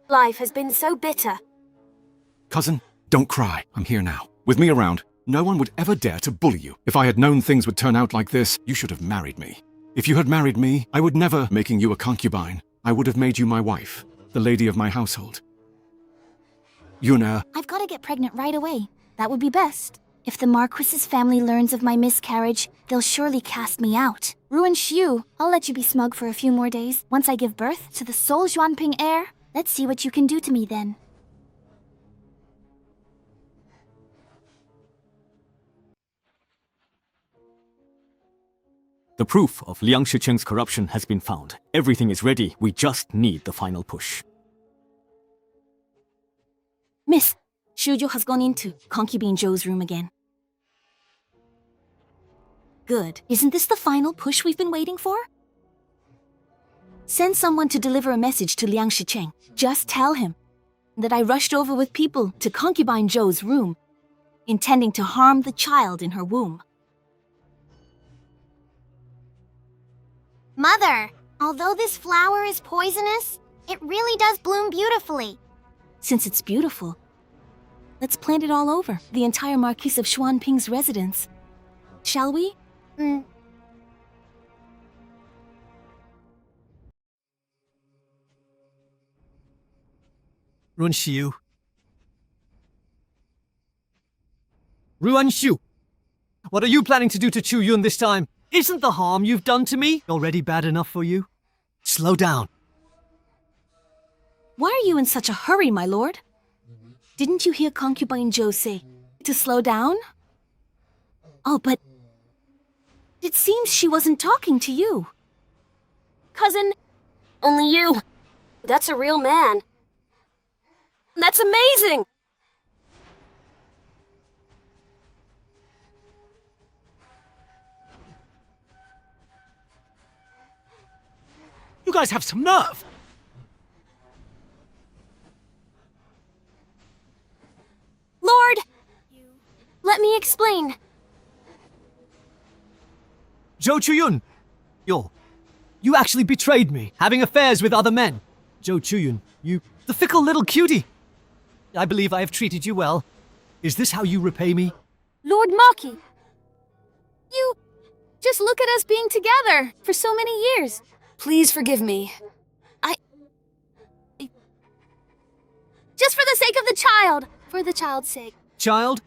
Life has been so bitter. Cousin, don't cry. I'm here now. With me around, no one would ever dare to bully you. If I had known things would turn out like this, you should have married me. If you had married me, I would never making you a concubine. I would have made you my wife, the lady of my household. Yuna, I've got to get pregnant right away. That would be best. If the Marquis's family learns of my miscarriage, they'll surely cast me out. Ruin Xiu, I'll let you be smug for a few more days. Once I give birth to the sole Xuanping heir, let's see what you can do to me then. The proof of Liang Shiqing's corruption has been found. Everything is ready. We just need the final push. Miss, Shujo has gone into Concubine Zhou's room again. Good. Isn't this the final push we've been waiting for? Send someone to deliver a message to Liang Shiqing. Just tell him that I rushed over with people to Concubine Zhou's room, intending to harm the child in her womb. Mother, although this flower is poisonous, it really does bloom beautifully. Since it's beautiful, let's plant it all over the entire Marquis of Xuanping's residence. Shall we? Ruan Xiu. Ruan Xiu! What are you planning to do to Chu Yun this time? Isn't the harm you've done to me already bad enough for you? Slow down. Why are you in such a hurry, my lord? Didn't you hear Concubine Zhou say to slow down? Oh, but it seems she wasn't talking to you. Cousin, only you. That's a real man. That's amazing! You guys have some nerve! Lord! Let me explain. Zhou Chuyun! You actually betrayed me, having affairs with other men. Zhou Chuyun, the fickle little cutie. I believe I have treated you well. Is this how you repay me? Lord Maki! You just look at us being together for so many years. Please forgive me. Just for the sake of the child. For the child's sake. Child?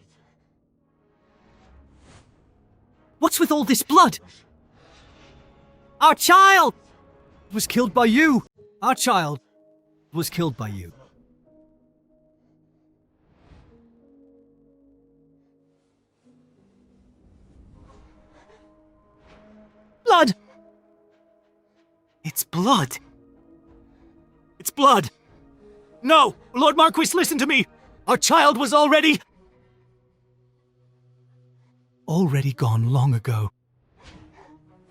What's with all this blood? Our child was killed by you. Our child was killed by you. Blood! It's blood. It's blood. No! Lord Marquis, listen to me! Our child was already gone long ago.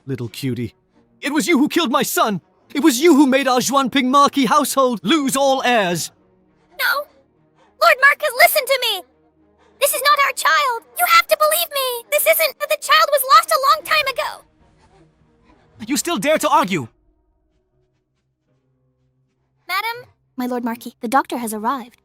Little cutie. It was you who killed my son! It was you who made our Xuanping Marquis household lose all heirs! No! Lord Marcus, listen to me! This is not our child! You have to believe me! This isn't... The child was lost a long time ago! You still dare to argue? Madam? My Lord Marquis, the doctor has arrived.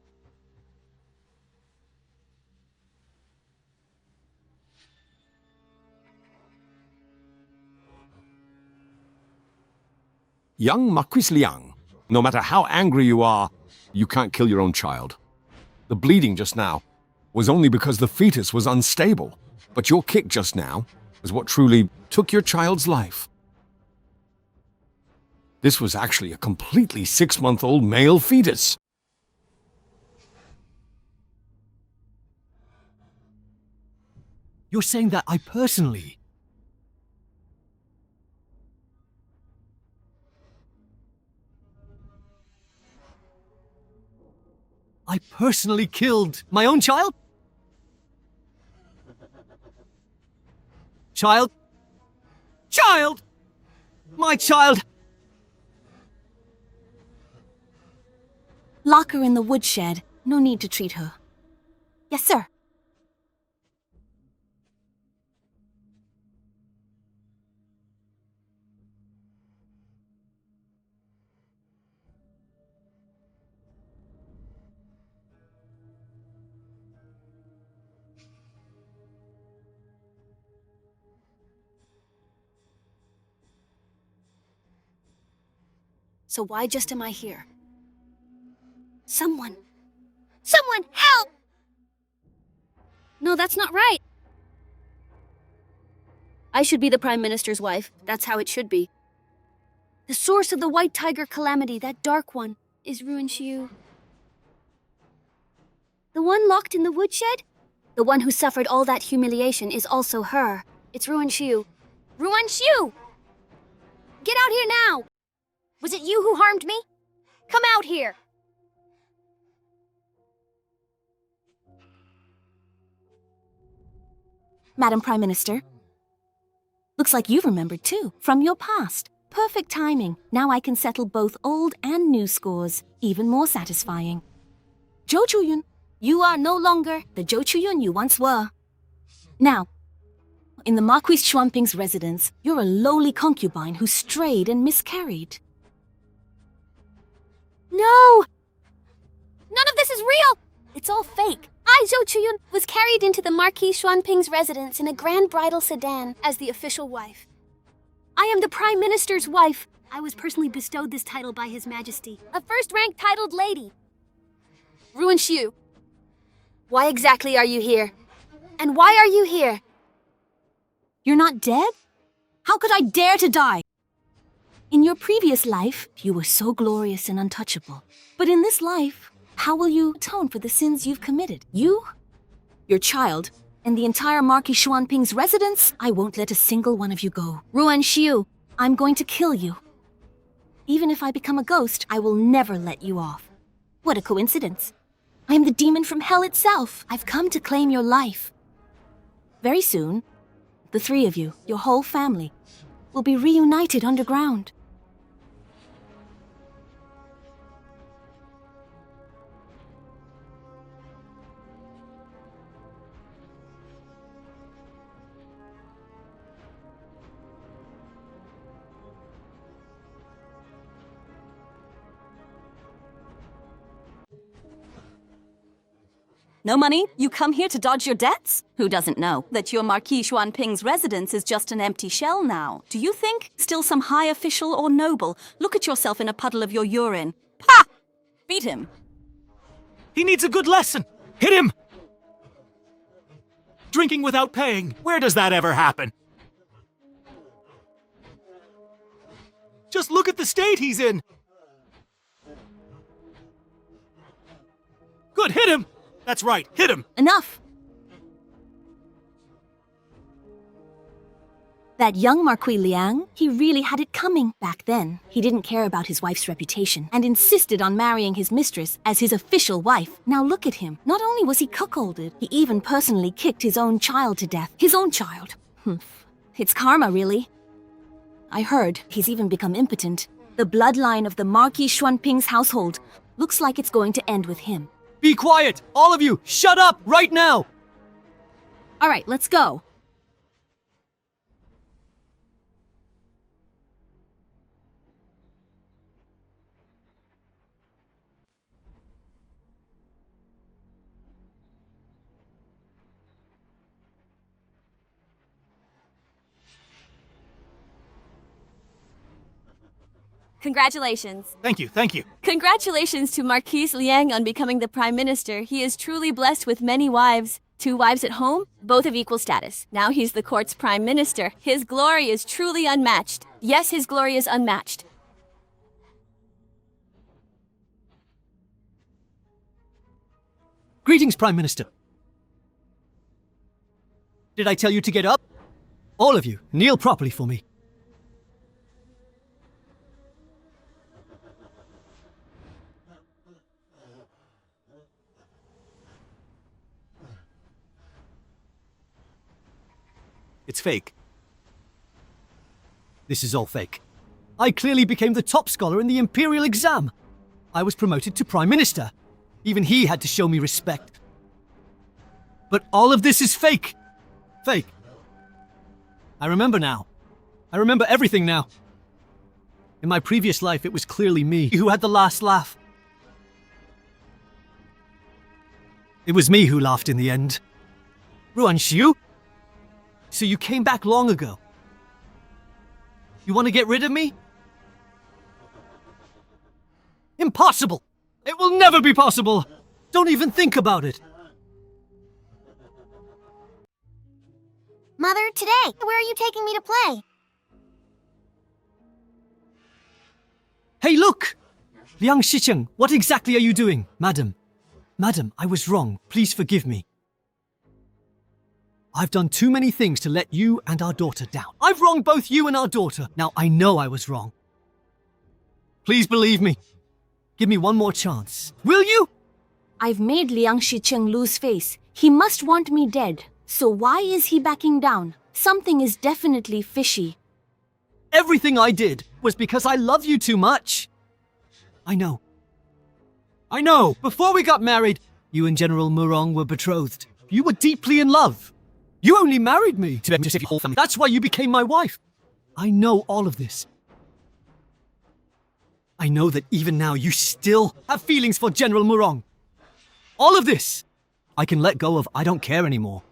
Young Marquis Liang, no matter how angry you are, you can't kill your own child. The bleeding just now was only because the fetus was unstable, but your kick just now is what truly took your child's life. This was actually a completely 6-month-old male fetus. You're saying that I personally... I personally killed my own child? Child? Child! My child! Lock her in the woodshed. No need to treat her. Yes, sir. So why just am I here? Someone! Someone help! No, that's not right. I should be the Prime Minister's wife. That's how it should be. The source of the White Tiger calamity, that dark one, is Ruan Xiu. The one locked in the woodshed? The one who suffered all that humiliation is also her. It's Ruan Xiu. Ruan Xiu! Get out here now! Was it you who harmed me? Come out here! Madam Prime Minister. Looks like you've remembered too, from your past. Perfect timing. Now I can settle both old and new scores. Even more satisfying. Zhou Chuyun, you are no longer the Zhou Chuyun you once were. Now, in the Marquis Xuanping's residence, you're a lowly concubine who strayed and miscarried. No! None of this is real! It's all fake. I, Zhou Chuyun, was carried into the Marquis Xuanping's residence in a grand bridal sedan as the official wife. I am the Prime Minister's wife. I was personally bestowed this title by His Majesty. A first-rank titled lady. Ruan Xiu, why exactly are you here? And why are you here? You're not dead? How could I dare to die? In your previous life, you were so glorious and untouchable. But in this life, how will you atone for the sins you've committed? You, your child, and the entire Marquis Xuanping's residence? I won't let a single one of you go. Ruan Xiu, I'm going to kill you. Even if I become a ghost, I will never let you off. What a coincidence. I am the demon from hell itself. I've come to claim your life. Very soon, the three of you, your whole family, will be reunited underground. No money? You come here to dodge your debts? Who doesn't know that your Marquis Xuanping's residence is just an empty shell now? Do you think? Still some high official or noble? Look at yourself in a puddle of your urine. Pa! Beat him. He needs a good lesson. Hit him! Drinking without paying. Where does that ever happen? Just look at the state he's in. Good, hit him! That's right, hit him! Enough! That young Marquis Liang, he really had it coming back then. He didn't care about his wife's reputation and insisted on marrying his mistress as his official wife. Now look at him. Not only was he cuckolded, he even personally kicked his own child to death. His own child. It's karma, really. I heard he's even become impotent. The bloodline of the Marquis Xuanping's household looks like it's going to end with him. Be quiet! All of you! Shut up! Right now! All right, let's go. Congratulations. Thank you, thank you. Congratulations to Marquis Liang on becoming the Prime Minister. He is truly blessed with many wives. 2 wives at home, both of equal status. Now he's the court's Prime Minister. His glory is truly unmatched. Yes, his glory is unmatched. Greetings, Prime Minister. Did I tell you to get up? All of you, kneel properly for me. It's fake. This is all fake. I clearly became the top scholar in the Imperial exam. I was promoted to Prime Minister. Even he had to show me respect. But all of this is fake. Fake. I remember now. I remember everything now. In my previous life, it was clearly me who had the last laugh. It was me who laughed in the end. Ruan Xiu? So you came back long ago. You want to get rid of me? Impossible! It will never be possible! Don't even think about it! Mother, today, where are you taking me to play? Hey, look! Liang Shicheng, what exactly are you doing? Madam, I was wrong. Please forgive me. I've done too many things to let you and our daughter down. I've wronged both you and our daughter. Now I know I was wrong. Please believe me. Give me one more chance. Will you? I've made Liang Shicheng lose face. He must want me dead. So why is he backing down? Something is definitely fishy. Everything I did was because I love you too much. I know. Before we got married, you and General Murong were betrothed. You were deeply in love. You only married me to save your whole family. That's why you became my wife. I know all of this. I know that even now you still have feelings for General Murong. All of this, I can let go of. I don't care anymore.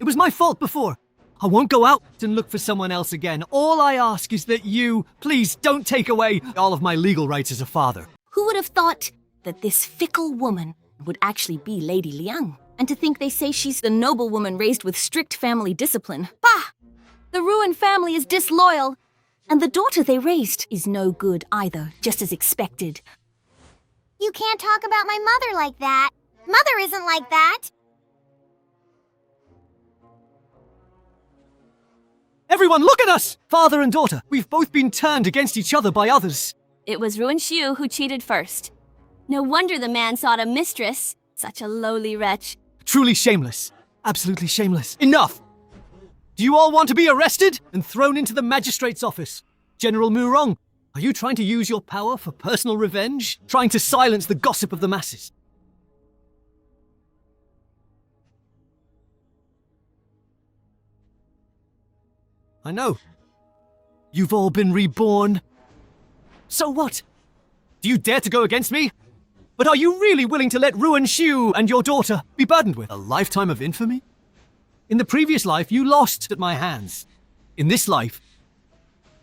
It was my fault before. I won't go out and look for someone else again. All I ask is that you, please don't take away all of my legal rights as a father. Who would have thought that this fickle woman would actually be Lady Liang? And to think they say she's the noble woman raised with strict family discipline. Bah! The Ruan family is disloyal. And the daughter they raised is no good either, just as expected. You can't talk about my mother like that. Mother isn't like that. Everyone, look at us! Father and daughter, we've both been turned against each other by others. It was Ruan Xiu who cheated first. No wonder the man sought a mistress. Such a lowly wretch. Truly shameless. Absolutely shameless. Enough! Do you all want to be arrested and thrown into the magistrate's office? General Murong, are you trying to use your power for personal revenge? Trying to silence the gossip of the masses? I know. You've all been reborn. So what? Do you dare to go against me? But are you really willing to let Ruan Xiu and your daughter be burdened with a lifetime of infamy? In the previous life, you lost at my hands. In this life,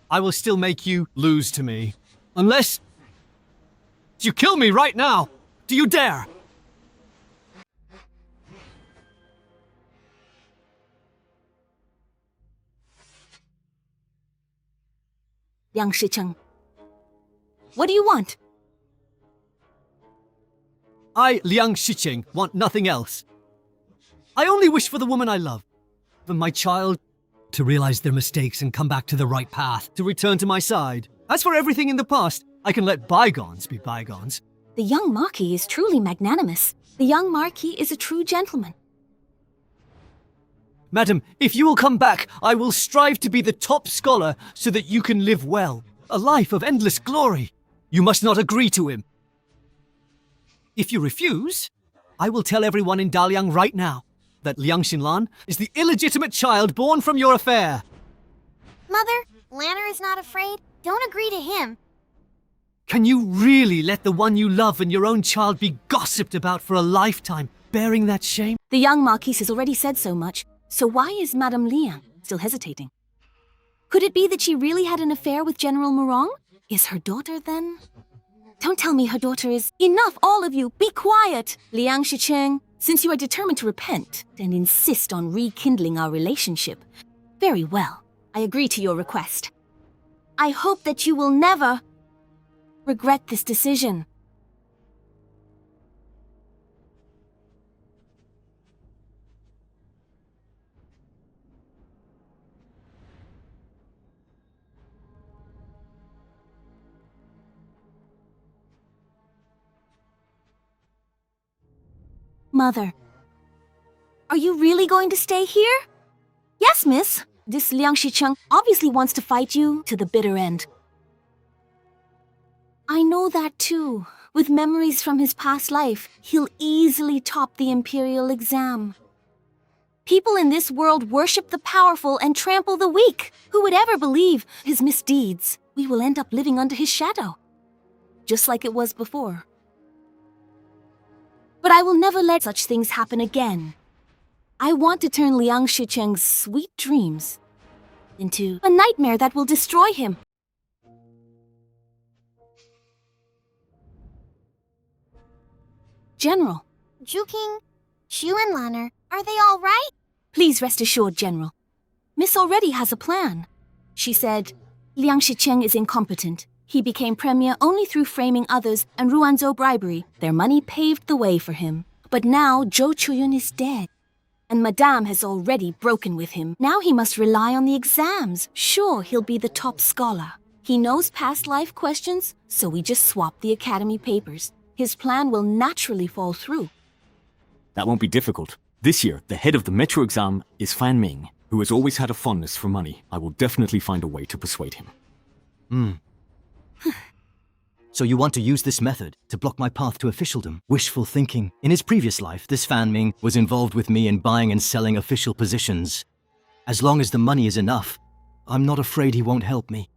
I will still make you lose to me. Unless you kill me right now. Do you dare? Liang Shicheng, what do you want? I, Liang Shicheng, want nothing else. I only wish for the woman I love, for my child to realize their mistakes and come back to the right path, to return to my side. As for everything in the past, I can let bygones be bygones. The young Marquis is truly magnanimous. The young Marquis is a true gentleman. Madam, if you will come back, I will strive to be the top scholar so that you can live well, a life of endless glory. You must not agree to him. If you refuse, I will tell everyone in Daliang right now that Liang Xinlan is the illegitimate child born from your affair. Mother, Lanner is not afraid. Don't agree to him. Can you really let the one you love and your own child be gossiped about for a lifetime, bearing that shame? The young Marquis has already said so much, so why is Madame Liang still hesitating? Could it be that she really had an affair with General Murong? Is her daughter, then? Don't tell me her daughter is... Enough, all of you! Be quiet! Liang Shicheng, since you are determined to repent and insist on rekindling our relationship, very well, I agree to your request. I hope that you will never regret this decision. Mother, are you really going to stay here? Yes, miss. This Liang Shicheng obviously wants to fight you to the bitter end. I know that too. With memories from his past life, he'll easily top the imperial exam. People in this world worship the powerful and trample the weak. Who would ever believe his misdeeds? We will end up living under his shadow, just like it was before. But I will never let such things happen again. I want to turn Liang Shicheng's sweet dreams into a nightmare that will destroy him. General. Juking, Shu and Lanner, are they all right? Please rest assured, General. Miss already has a plan. She said, Liang Shicheng is incompetent. He became premier only through framing others and Ruanzhou bribery. Their money paved the way for him. But now Zhou Chuyun is dead. And Madame has already broken with him. Now he must rely on the exams. Sure, he'll be the top scholar. He knows past life questions, so we just swap the academy papers. His plan will naturally fall through. That won't be difficult. This year, the head of the Metro exam is Fan Ming, who has always had a fondness for money. I will definitely find a way to persuade him. So you want to use this method to block my path to officialdom? Wishful thinking. In his previous life, this Fan Ming was involved with me in buying and selling official positions. As long as the money is enough, I'm not afraid he won't help me.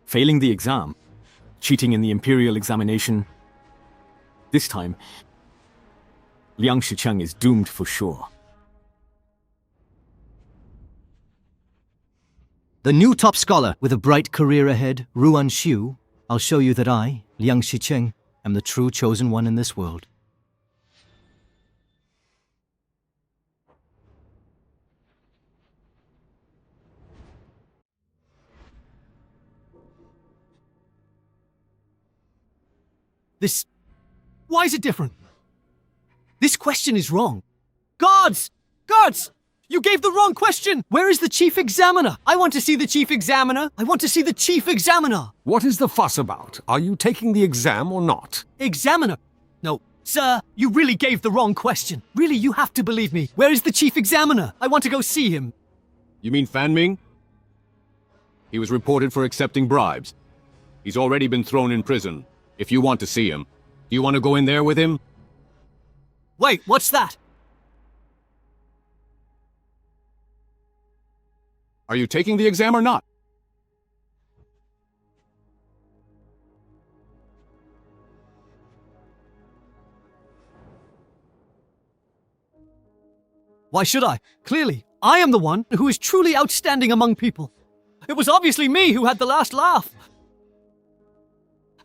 Failing the exam, cheating in the imperial examination. This time, Liang Shicheng is doomed for sure. The new top scholar with a bright career ahead, Ruan Xiu, I'll show you that I, Liang Shicheng, am the true chosen one in this world. This... Why is it different? This question is wrong. Guards! Guards! You gave the wrong question! Where is the chief examiner? I want to see the chief examiner! I want to see the chief examiner! What is the fuss about? Are you taking the exam or not? Examiner? No. Sir, you really gave the wrong question. Really, you have to believe me. Where is the chief examiner? I want to go see him. You mean Fan Ming? He was reported for accepting bribes. He's already been thrown in prison. If you want to see him, do you want to go in there with him? Wait, what's that? Are you taking the exam or not? Why should I? Clearly, I am the one who is truly outstanding among people. It was obviously me who had the last laugh.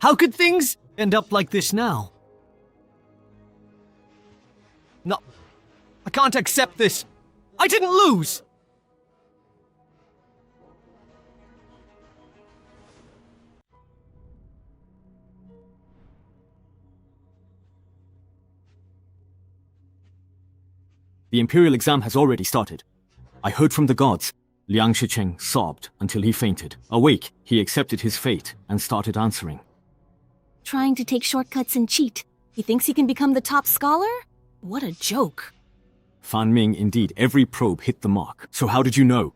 How could things end up like this now? No, I can't accept this. I didn't lose. The imperial exam has already started. I heard from the gods. Liang Shicheng sobbed until he fainted. Awake, he accepted his fate and started answering. Trying to take shortcuts and cheat. He thinks he can become the top scholar? What a joke. Fan Ming, indeed, every probe hit the mark. So how did you know?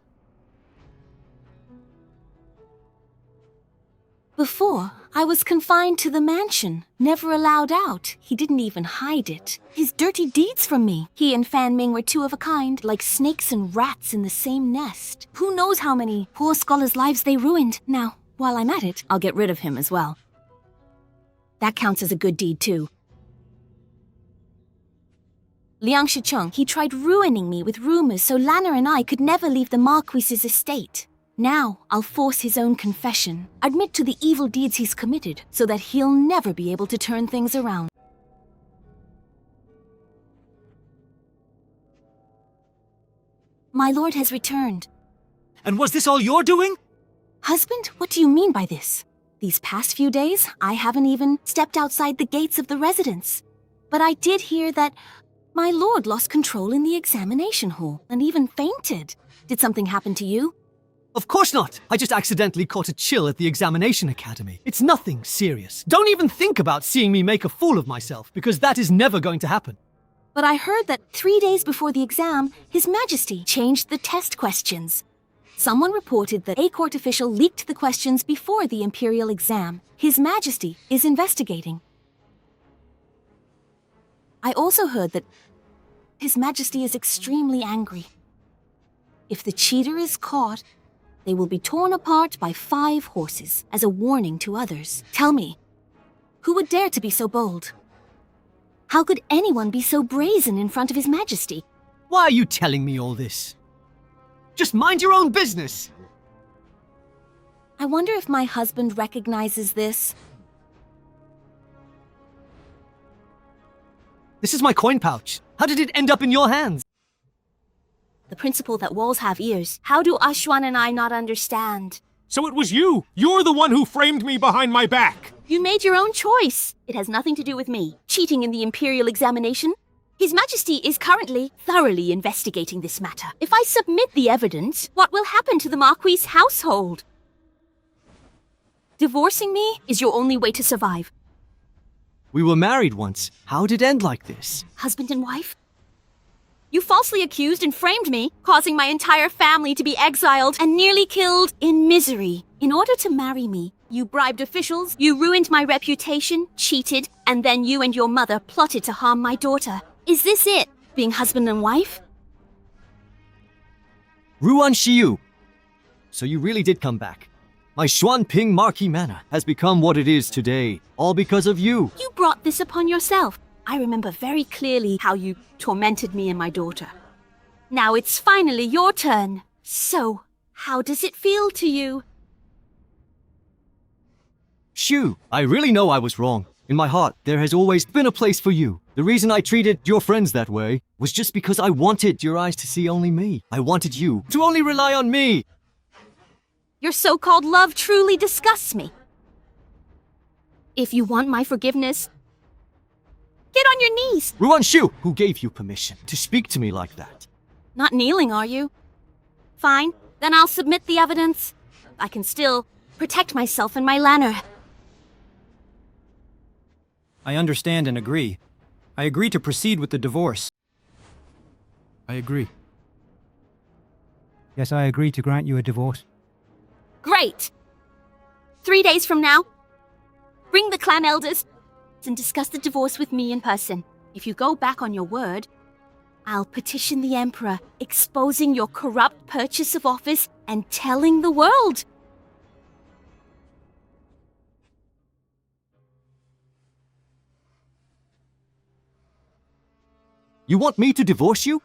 Before, I was confined to the mansion, never allowed out. He didn't even hide it. His dirty deeds from me. He and Fan Ming were two of a kind, like snakes and rats in the same nest. Who knows how many poor scholars' lives they ruined. Now, while I'm at it, I'll get rid of him as well. That counts as a good deed, too. Liang Shicheng, he tried ruining me with rumors so Lanner and I could never leave the Marquis's estate. Now, I'll force his own confession, admit to the evil deeds he's committed, so that he'll never be able to turn things around. My lord has returned. And was this all your doing? Husband, what do you mean by this? These past few days, I haven't even stepped outside the gates of the residence. But I did hear that my lord lost control in the examination hall and even fainted. Did something happen to you? Of course not. I just accidentally caught a chill at the examination academy. It's nothing serious. Don't even think about seeing me make a fool of myself, because that is never going to happen. But I heard that 3 days before the exam, His Majesty changed the test questions. Someone reported that a court official leaked the questions before the imperial exam. His Majesty is investigating. I also heard that His Majesty is extremely angry. If the cheater is caught, they will be torn apart by 5 horses as a warning to others. Tell me, who would dare to be so bold? How could anyone be so brazen in front of His Majesty? Why are you telling me all this? Just mind your own business! I wonder if my husband recognizes this. This is my coin pouch. How did it end up in your hands? The principle that walls have ears. How do Ashwan and I not understand? So it was you! You're the one who framed me behind my back! You made your own choice. It has nothing to do with me. Cheating in the imperial examination? His Majesty is currently thoroughly investigating this matter. If I submit the evidence, what will happen to the Marquis' household? Divorcing me is your only way to survive. We were married once. How did it end like this? Husband and wife? You falsely accused and framed me, causing my entire family to be exiled and nearly killed in misery. In order to marry me, you bribed officials, you ruined my reputation, cheated, and then you and your mother plotted to harm my daughter. Is this it, being husband and wife? Ruan Shiyu. So you really did come back. My Xuanping Marquis Manor has become what it is today, all because of you. You brought this upon yourself. I remember very clearly how you tormented me and my daughter. Now it's finally your turn. So, how does it feel to you? Shu, I really know I was wrong. In my heart, there has always been a place for you. The reason I treated your friends that way was just because I wanted your eyes to see only me. I wanted you to only rely on me. Your so-called love truly disgusts me. If you want my forgiveness, get on your knees. Ruan Shu, who gave you permission to speak to me like that? Not kneeling, are you? Fine, then I'll submit the evidence. I can still protect myself and my Lanner. I understand and agree. I agree to proceed with the divorce. I agree. Yes, I agree to grant you a divorce. Great! 3 days from now, bring the clan elders and discuss the divorce with me in person. If you go back on your word, I'll petition the Emperor, exposing your corrupt purchase of office and telling the world. You want me to divorce you?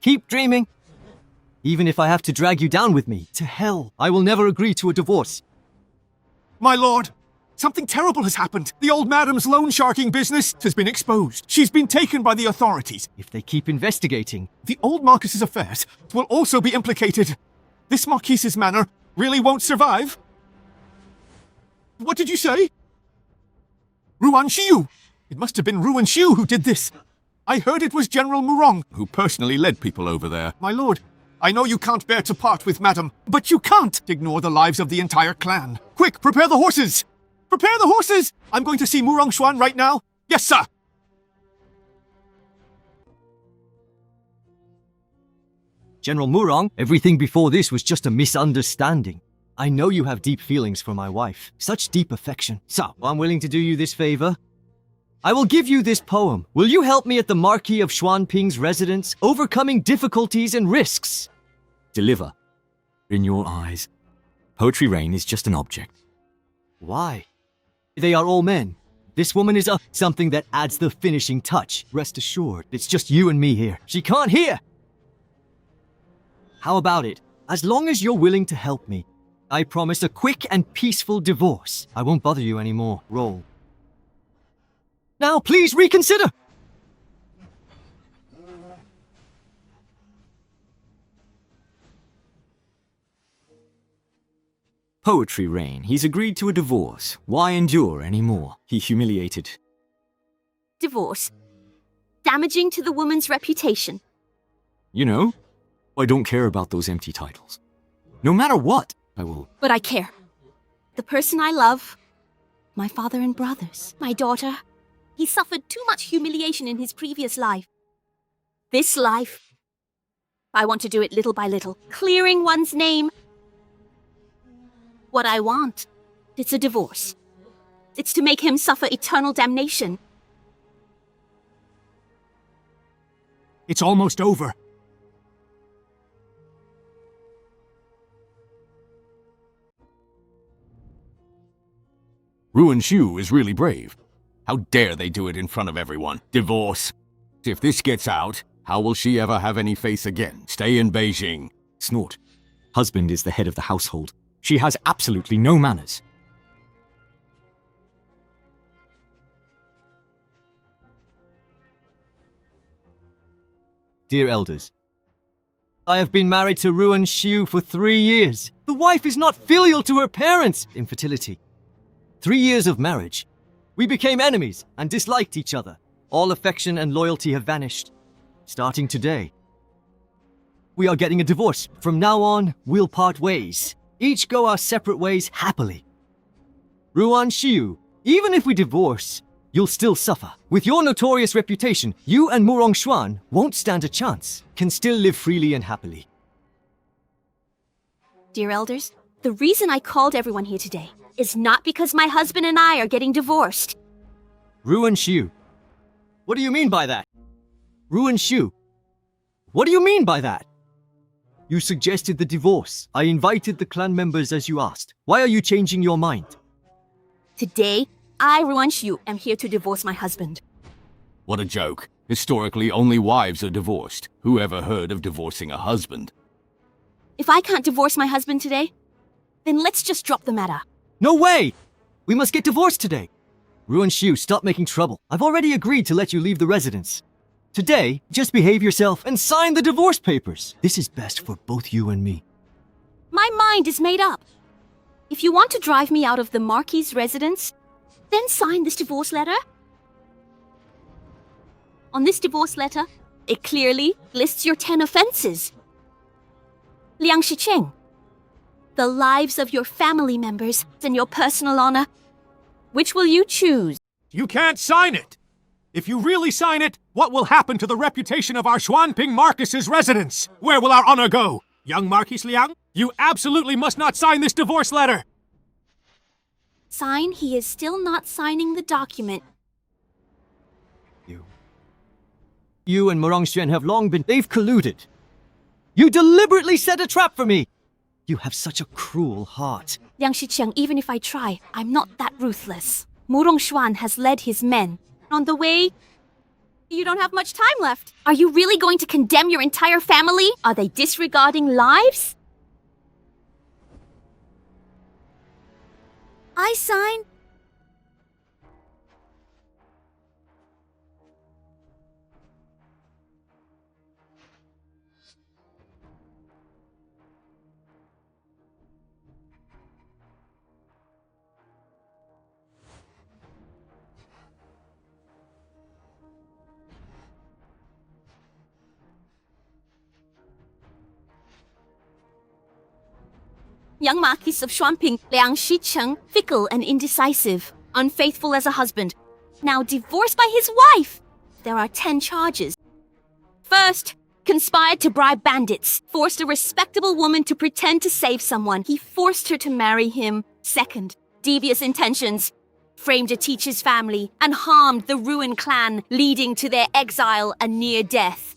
Keep dreaming. Even if I have to drag you down with me to hell, I will never agree to a divorce. My lord, something terrible has happened. The old madam's loan sharking business has been exposed. She's been taken by the authorities. If they keep investigating, the old Marquis's affairs will also be implicated. This Marquis's manor really won't survive. What did you say? Ruan Shiyu! It must have been Ruan Shiyu who did this. I heard it was General Murong who personally led people over there. My lord, I know you can't bear to part with Madam, but you can't ignore the lives of the entire clan. Quick, prepare the horses! Prepare the horses! I'm going to see Murong Xuan right now. Yes, sir! General Murong, everything before this was just a misunderstanding. I know you have deep feelings for my wife. Such deep affection. So, I'm willing to do you this favor. I will give you this poem. Will you help me at the Marquis of Xuanping's residence, overcoming difficulties and risks? Deliver. In your eyes, Poetry Rain is just an object. Why? They are all men. This woman is something that adds the finishing touch. Rest assured, it's just you and me here. She can't hear! How about it? As long as you're willing to help me, I promise a quick and peaceful divorce. I won't bother you anymore. Roll. Now, please reconsider! Poetry Rain. He's agreed to a divorce. Why endure anymore? He humiliated. Divorce. Damaging to the woman's reputation. You know, I don't care about those empty titles. No matter what, I will. But I care. The person I love, my father and brothers, my daughter, he suffered too much humiliation in his previous life. This life, I want to do it little by little, clearing one's name. What I want, it's a divorce. It's to make him suffer eternal damnation. It's almost over. Ruan Shu is really brave. How dare they do it in front of everyone? Divorce. If this gets out, how will she ever have any face again? Stay in Beijing. Snort. Husband is the head of the household. She has absolutely no manners. Dear elders, I have been married to Ruan Xiu for 3 years. The wife is not filial to her parents. Infertility. 3 years of marriage. We became enemies and disliked each other. All affection and loyalty have vanished. Starting today, we are getting a divorce. From now on, we'll part ways. Each go our separate ways happily. Ruan Xiu, even if we divorce, you'll still suffer. With your notorious reputation, you and Murong Xuan won't stand a chance. Can still live freely and happily. Dear elders, the reason I called everyone here today is not because my husband and I are getting divorced. Ruan Xiu, what do you mean by that? Ruan Xiu, what do you mean by that? You suggested the divorce. I invited the clan members as you asked. Why are you changing your mind? Today, I, Ruan Xiu, am here to divorce my husband. What a joke. Historically, only wives are divorced. Who ever heard of divorcing a husband? If I can't divorce my husband today, then let's just drop the matter. No way! We must get divorced today. Ruan Xiu, stop making trouble. I've already agreed to let you leave the residence. Today, just behave yourself and sign the divorce papers. This is best for both you and me. My mind is made up. If you want to drive me out of the Marquis' residence, then sign this divorce letter. On this divorce letter, it clearly lists your 10 offenses. Liang Shiqing, the lives of your family members and your personal honor. Which will you choose? You can't sign it! If you really sign it, what will happen to the reputation of our Xuanping Marcus's residence? Where will our honor go? Young Marquis Liang, you absolutely must not sign this divorce letter! Sign, he is still not signing the document. You and Murong Xuan have long been... They've colluded. You deliberately set a trap for me! You have such a cruel heart. Liang Shiqiang, even if I try, I'm not that ruthless. Murong Xuan has led his men. On the way, you don't have much time left. Are you really going to condemn your entire family? Are they disregarding lives? I sign. Young Marquis of Xuanping, Liang Shicheng, fickle and indecisive, unfaithful as a husband, now divorced by his wife. There are 10 charges. First, conspired to bribe bandits, forced a respectable woman to pretend to save someone. He forced her to marry him. Second, devious intentions, framed a teacher's family and harmed the Ruan clan, leading to their exile and near death.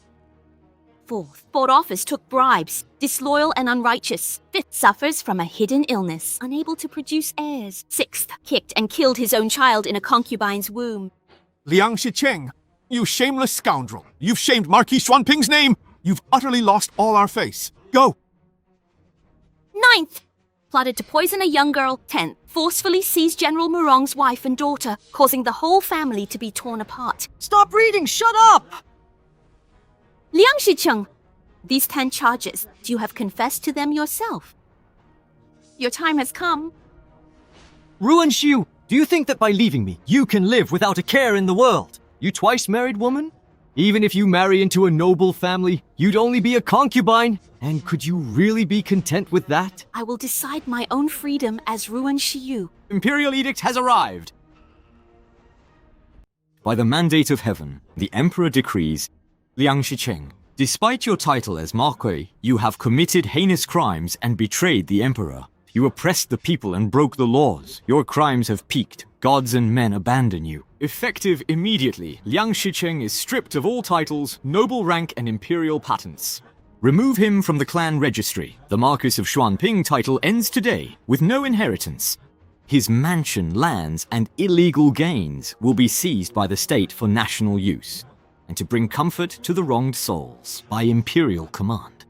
Fourth, bought office, took bribes, disloyal and unrighteous. Fifth, suffers from a hidden illness, unable to produce heirs. Sixth, kicked and killed his own child in a concubine's womb. Liang Shicheng, you shameless scoundrel. You've shamed Marquis Xuanping's name. You've utterly lost all our face. Go! Ninth, plotted to poison a young girl. 10th, forcefully seized General Murong's wife and daughter, causing the whole family to be torn apart. Stop reading! Shut up! Liang Shicheng, these 10 charges, you have confessed to them yourself. Your time has come. Ruan Xiu, do you think that by leaving me, you can live without a care in the world? You twice married woman? Even if you marry into a noble family, you'd only be a concubine. And could you really be content with that? I will decide my own freedom as Ruan Xiu. Imperial edict has arrived. By the mandate of heaven, the Emperor decrees, Liang Shicheng, despite your title as Marquis, you have committed heinous crimes and betrayed the Emperor. You oppressed the people and broke the laws. Your crimes have peaked. Gods and men abandon you. Effective immediately, Liang Shicheng is stripped of all titles, noble rank, and imperial patents. Remove him from the clan registry. The Marquis of Xuanping title ends today, with no inheritance. His mansion, lands, and illegal gains will be seized by the state for national use, and to bring comfort to the wronged souls by imperial command.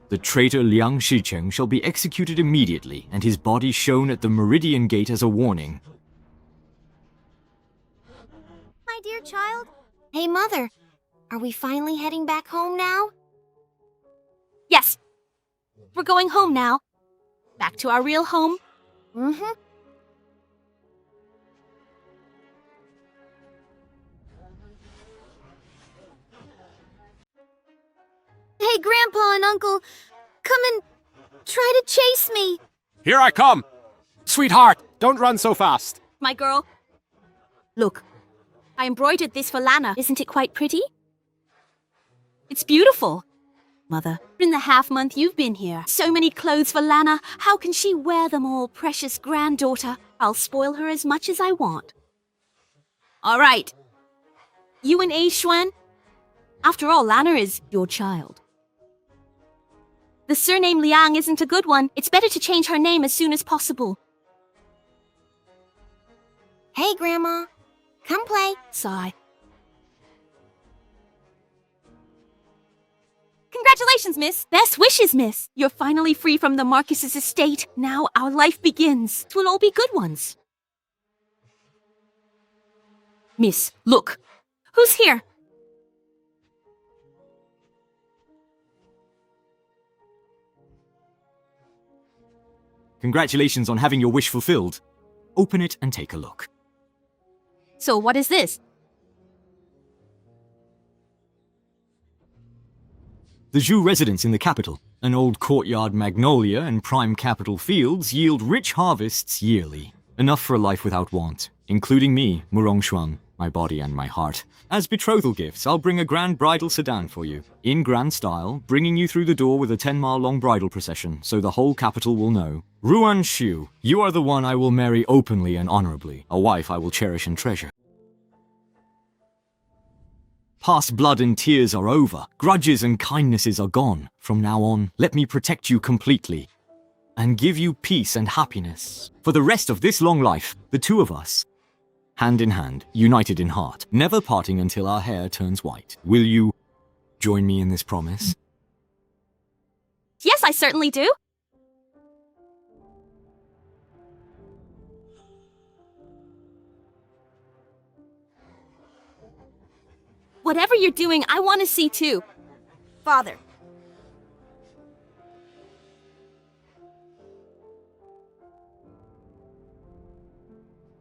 The traitor Liang Shicheng shall be executed immediately, and his body shown at the Meridian Gate as a warning. My dear child. Hey, Mother. Are we finally heading back home now? Yes. We're going home now. Back to our real home. Mm-hmm. Hey, Grandpa and Uncle, come and try to chase me. Here I come! Sweetheart, don't run so fast. My girl. Look, I embroidered this for Lana. Isn't it quite pretty? It's beautiful. Mother, in the half month you've been here, so many clothes for Lana. How can she wear them all, precious granddaughter? I'll spoil her as much as I want. All right. You and A Xuan? After all, Lana is your child. The surname Liang isn't a good one. It's better to change her name as soon as possible. Hey, Grandma. Come play. Sigh. Congratulations, miss. Best wishes, miss. You're finally free from the Marcus's estate. Now our life begins. It will all be good ones. Miss, look. Who's here? Congratulations on having your wish fulfilled. Open it and take a look. So what is this? The Zhu residence in the capital, an old courtyard magnolia and prime capital fields yield rich harvests yearly. Enough for a life without want, including me, Murong Xuan, my body and my heart. As betrothal gifts, I'll bring a grand bridal sedan for you, in grand style, bringing you through the door with a 10-mile-long bridal procession, so the whole capital will know. Ruan Xiu, you are the one I will marry openly and honorably, a wife I will cherish and treasure. Past blood and tears are over. Grudges and kindnesses are gone. From now on, let me protect you completely and give you peace and happiness. For the rest of this long life, the two of us, hand in hand, united in heart, never parting until our hair turns white. Will you join me in this promise? Yes, I certainly do. Whatever you're doing, I want to see too. Father.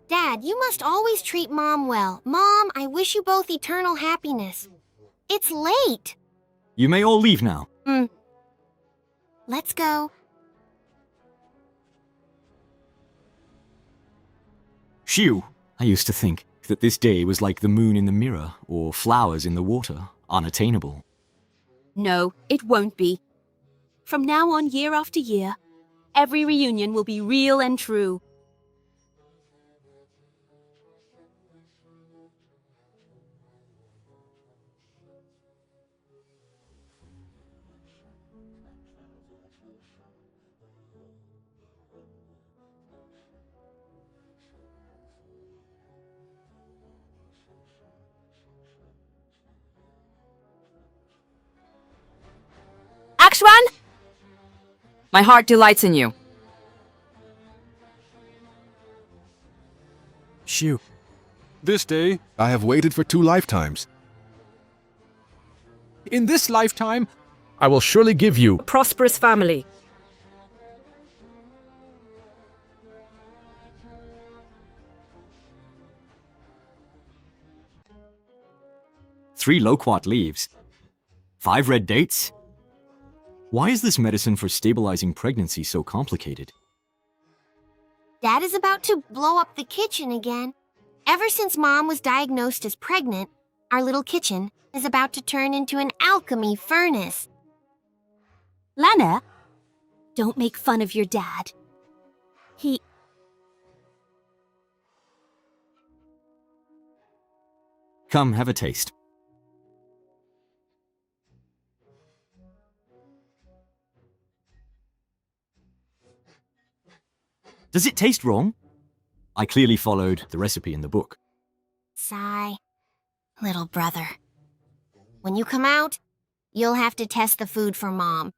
Dad, you must always treat Mom well. Mom, I wish you both eternal happiness. It's late. You may all leave now. Let's go. Xiu, I used to think that this day was like the moon in the mirror or flowers in the water, unattainable. No, it won't be. From now on, year after year, every reunion will be real and true. Akshwan? My heart delights in you. Shoo. This day, I have waited for 2 lifetimes. In this lifetime, I will surely give you A prosperous family. Three loquat leaves. 5 red dates? Why is this medicine for stabilizing pregnancy so complicated? Dad is about to blow up the kitchen again. Ever since Mom was diagnosed as pregnant, our little kitchen is about to turn into an alchemy furnace. Lana, don't make fun of your dad. Come, have a taste. Does it taste wrong? I clearly followed the recipe in the book. Sigh. Little brother. When you come out, you'll have to test the food for Mom.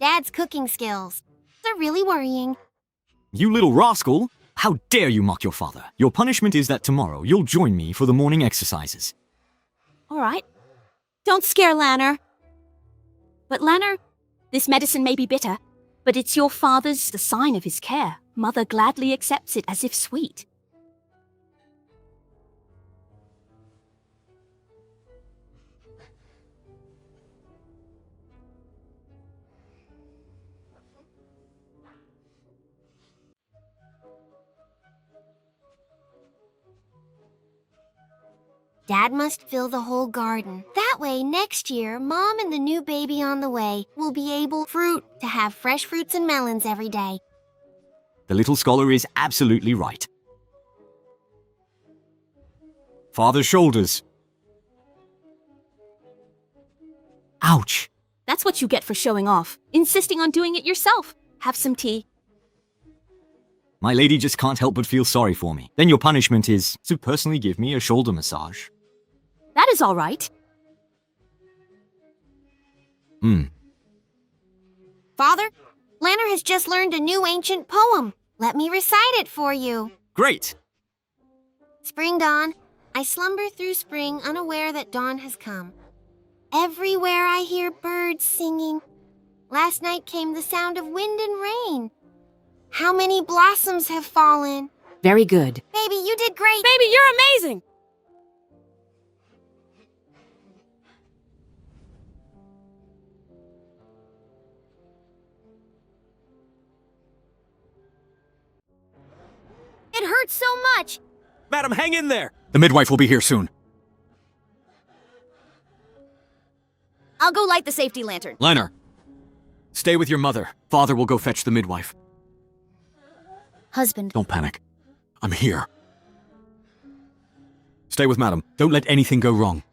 Dad's cooking skills are really worrying. You little rascal! How dare you mock your father? Your punishment is that tomorrow you'll join me for the morning exercises. All right. Don't scare Lanner. But Lanner, this medicine may be bitter, but it's your father's, the sign of his care. Mother gladly accepts it as if sweet. Dad must fill the whole garden. That way, next year, Mom and the new baby on the way will be able to have fresh fruits and melons every day. The little scholar is absolutely right. Father's shoulders. Ouch! That's what you get for showing off, insisting on doing it yourself. Have some tea. My lady just can't help but feel sorry for me. Then your punishment is to personally give me a shoulder massage. That is all right. Father, Lanner has just learned a new ancient poem. Let me recite it for you. Great! Spring dawn, I slumber through spring unaware that dawn has come. Everywhere I hear birds singing. Last night came the sound of wind and rain. How many blossoms have fallen? Very good. Baby, you did great. Baby, you're amazing! It hurts so much. Madam, hang in there! The midwife will be here soon. I'll go light the safety lantern. Lanner, stay with your mother. Father will go fetch the midwife. Husband. Don't panic. I'm here. Stay with Madam. Don't let anything go wrong.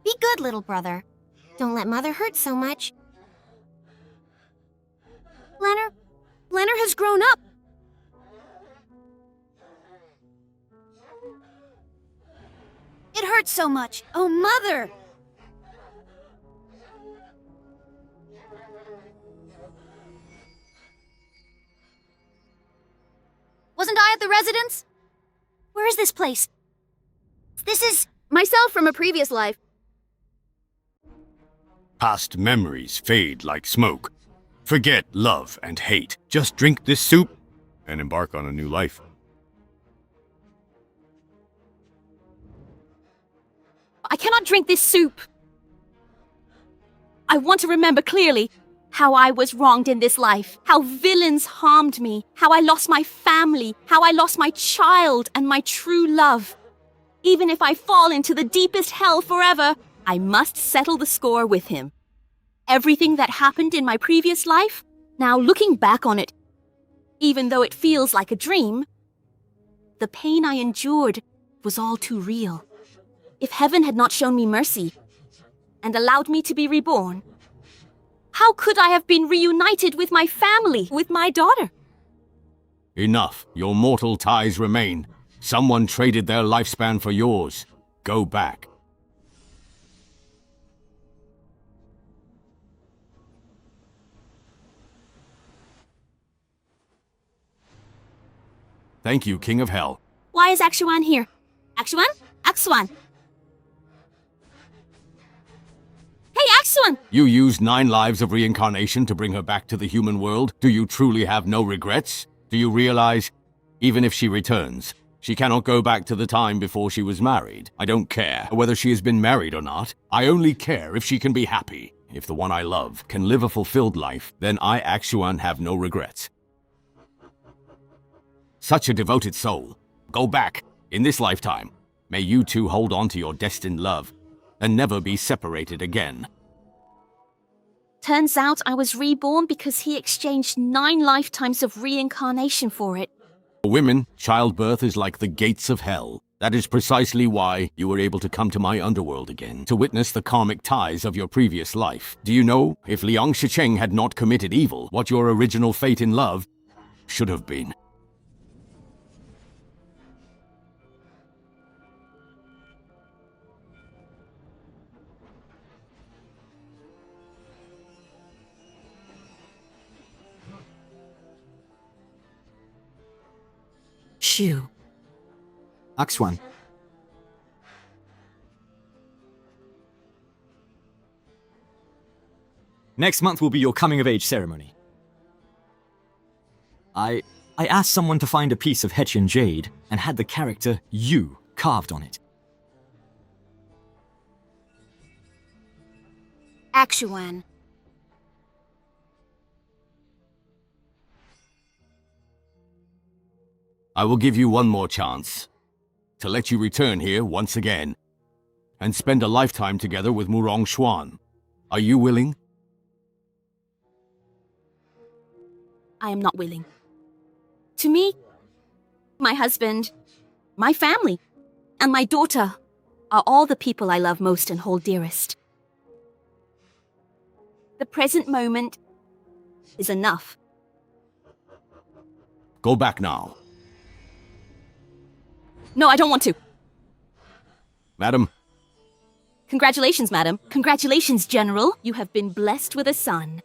Be good, little brother. Don't let Mother hurt so much. Lanner has grown up. It hurts so much. Oh, Mother! Wasn't I at the residence? Where is this place? This is myself from a previous life. Past memories fade like smoke. Forget love and hate. Just drink this soup and embark on a new life. I cannot drink this soup. I want to remember clearly how I was wronged in this life, how villains harmed me, how I lost my family, how I lost my child and my true love. Even if I fall into the deepest hell forever, I must settle the score with him. Everything that happened in my previous life, now looking back on it, even though it feels like a dream, the pain I endured was all too real. If heaven had not shown me mercy, and allowed me to be reborn. How could I have been reunited with my family, with my daughter? Enough. Your mortal ties remain. Someone traded their lifespan for yours. Go back. Thank you, King of Hell. Why is Akshuan here? Akshuan? Akshuan! Hey, Akshuan! You used 9 lives of reincarnation to bring her back to the human world. Do you truly have no regrets? Do you realize, even if she returns, she cannot go back to the time before she was married? I don't care whether she has been married or not. I only care if she can be happy. If the one I love can live a fulfilled life, then I, Akshuan, have no regrets. Such a devoted soul. Go back, in this lifetime. May you two hold on to your destined love, and never be separated again. Turns out I was reborn because he exchanged 9 lifetimes of reincarnation for it. For women, childbirth is like the gates of hell. That is precisely why you were able to come to my underworld again, to witness the karmic ties of your previous life. Do you know, if Liang Shicheng had not committed evil, what your original fate in love should have been? Shu. Akshuan. Next month will be your coming-of-age ceremony. I asked someone to find a piece of Hetchian jade and had the character you carved on it. Akshuan. I will give you one more chance to let you return here once again and spend a lifetime together with Murong Xuan. Are you willing? I am not willing. To me, my husband, my family, and my daughter are all the people I love most and hold dearest. The present moment is enough. Go back now. No, I don't want to. Madam. Congratulations, madam. Congratulations, General. You have been blessed with a son.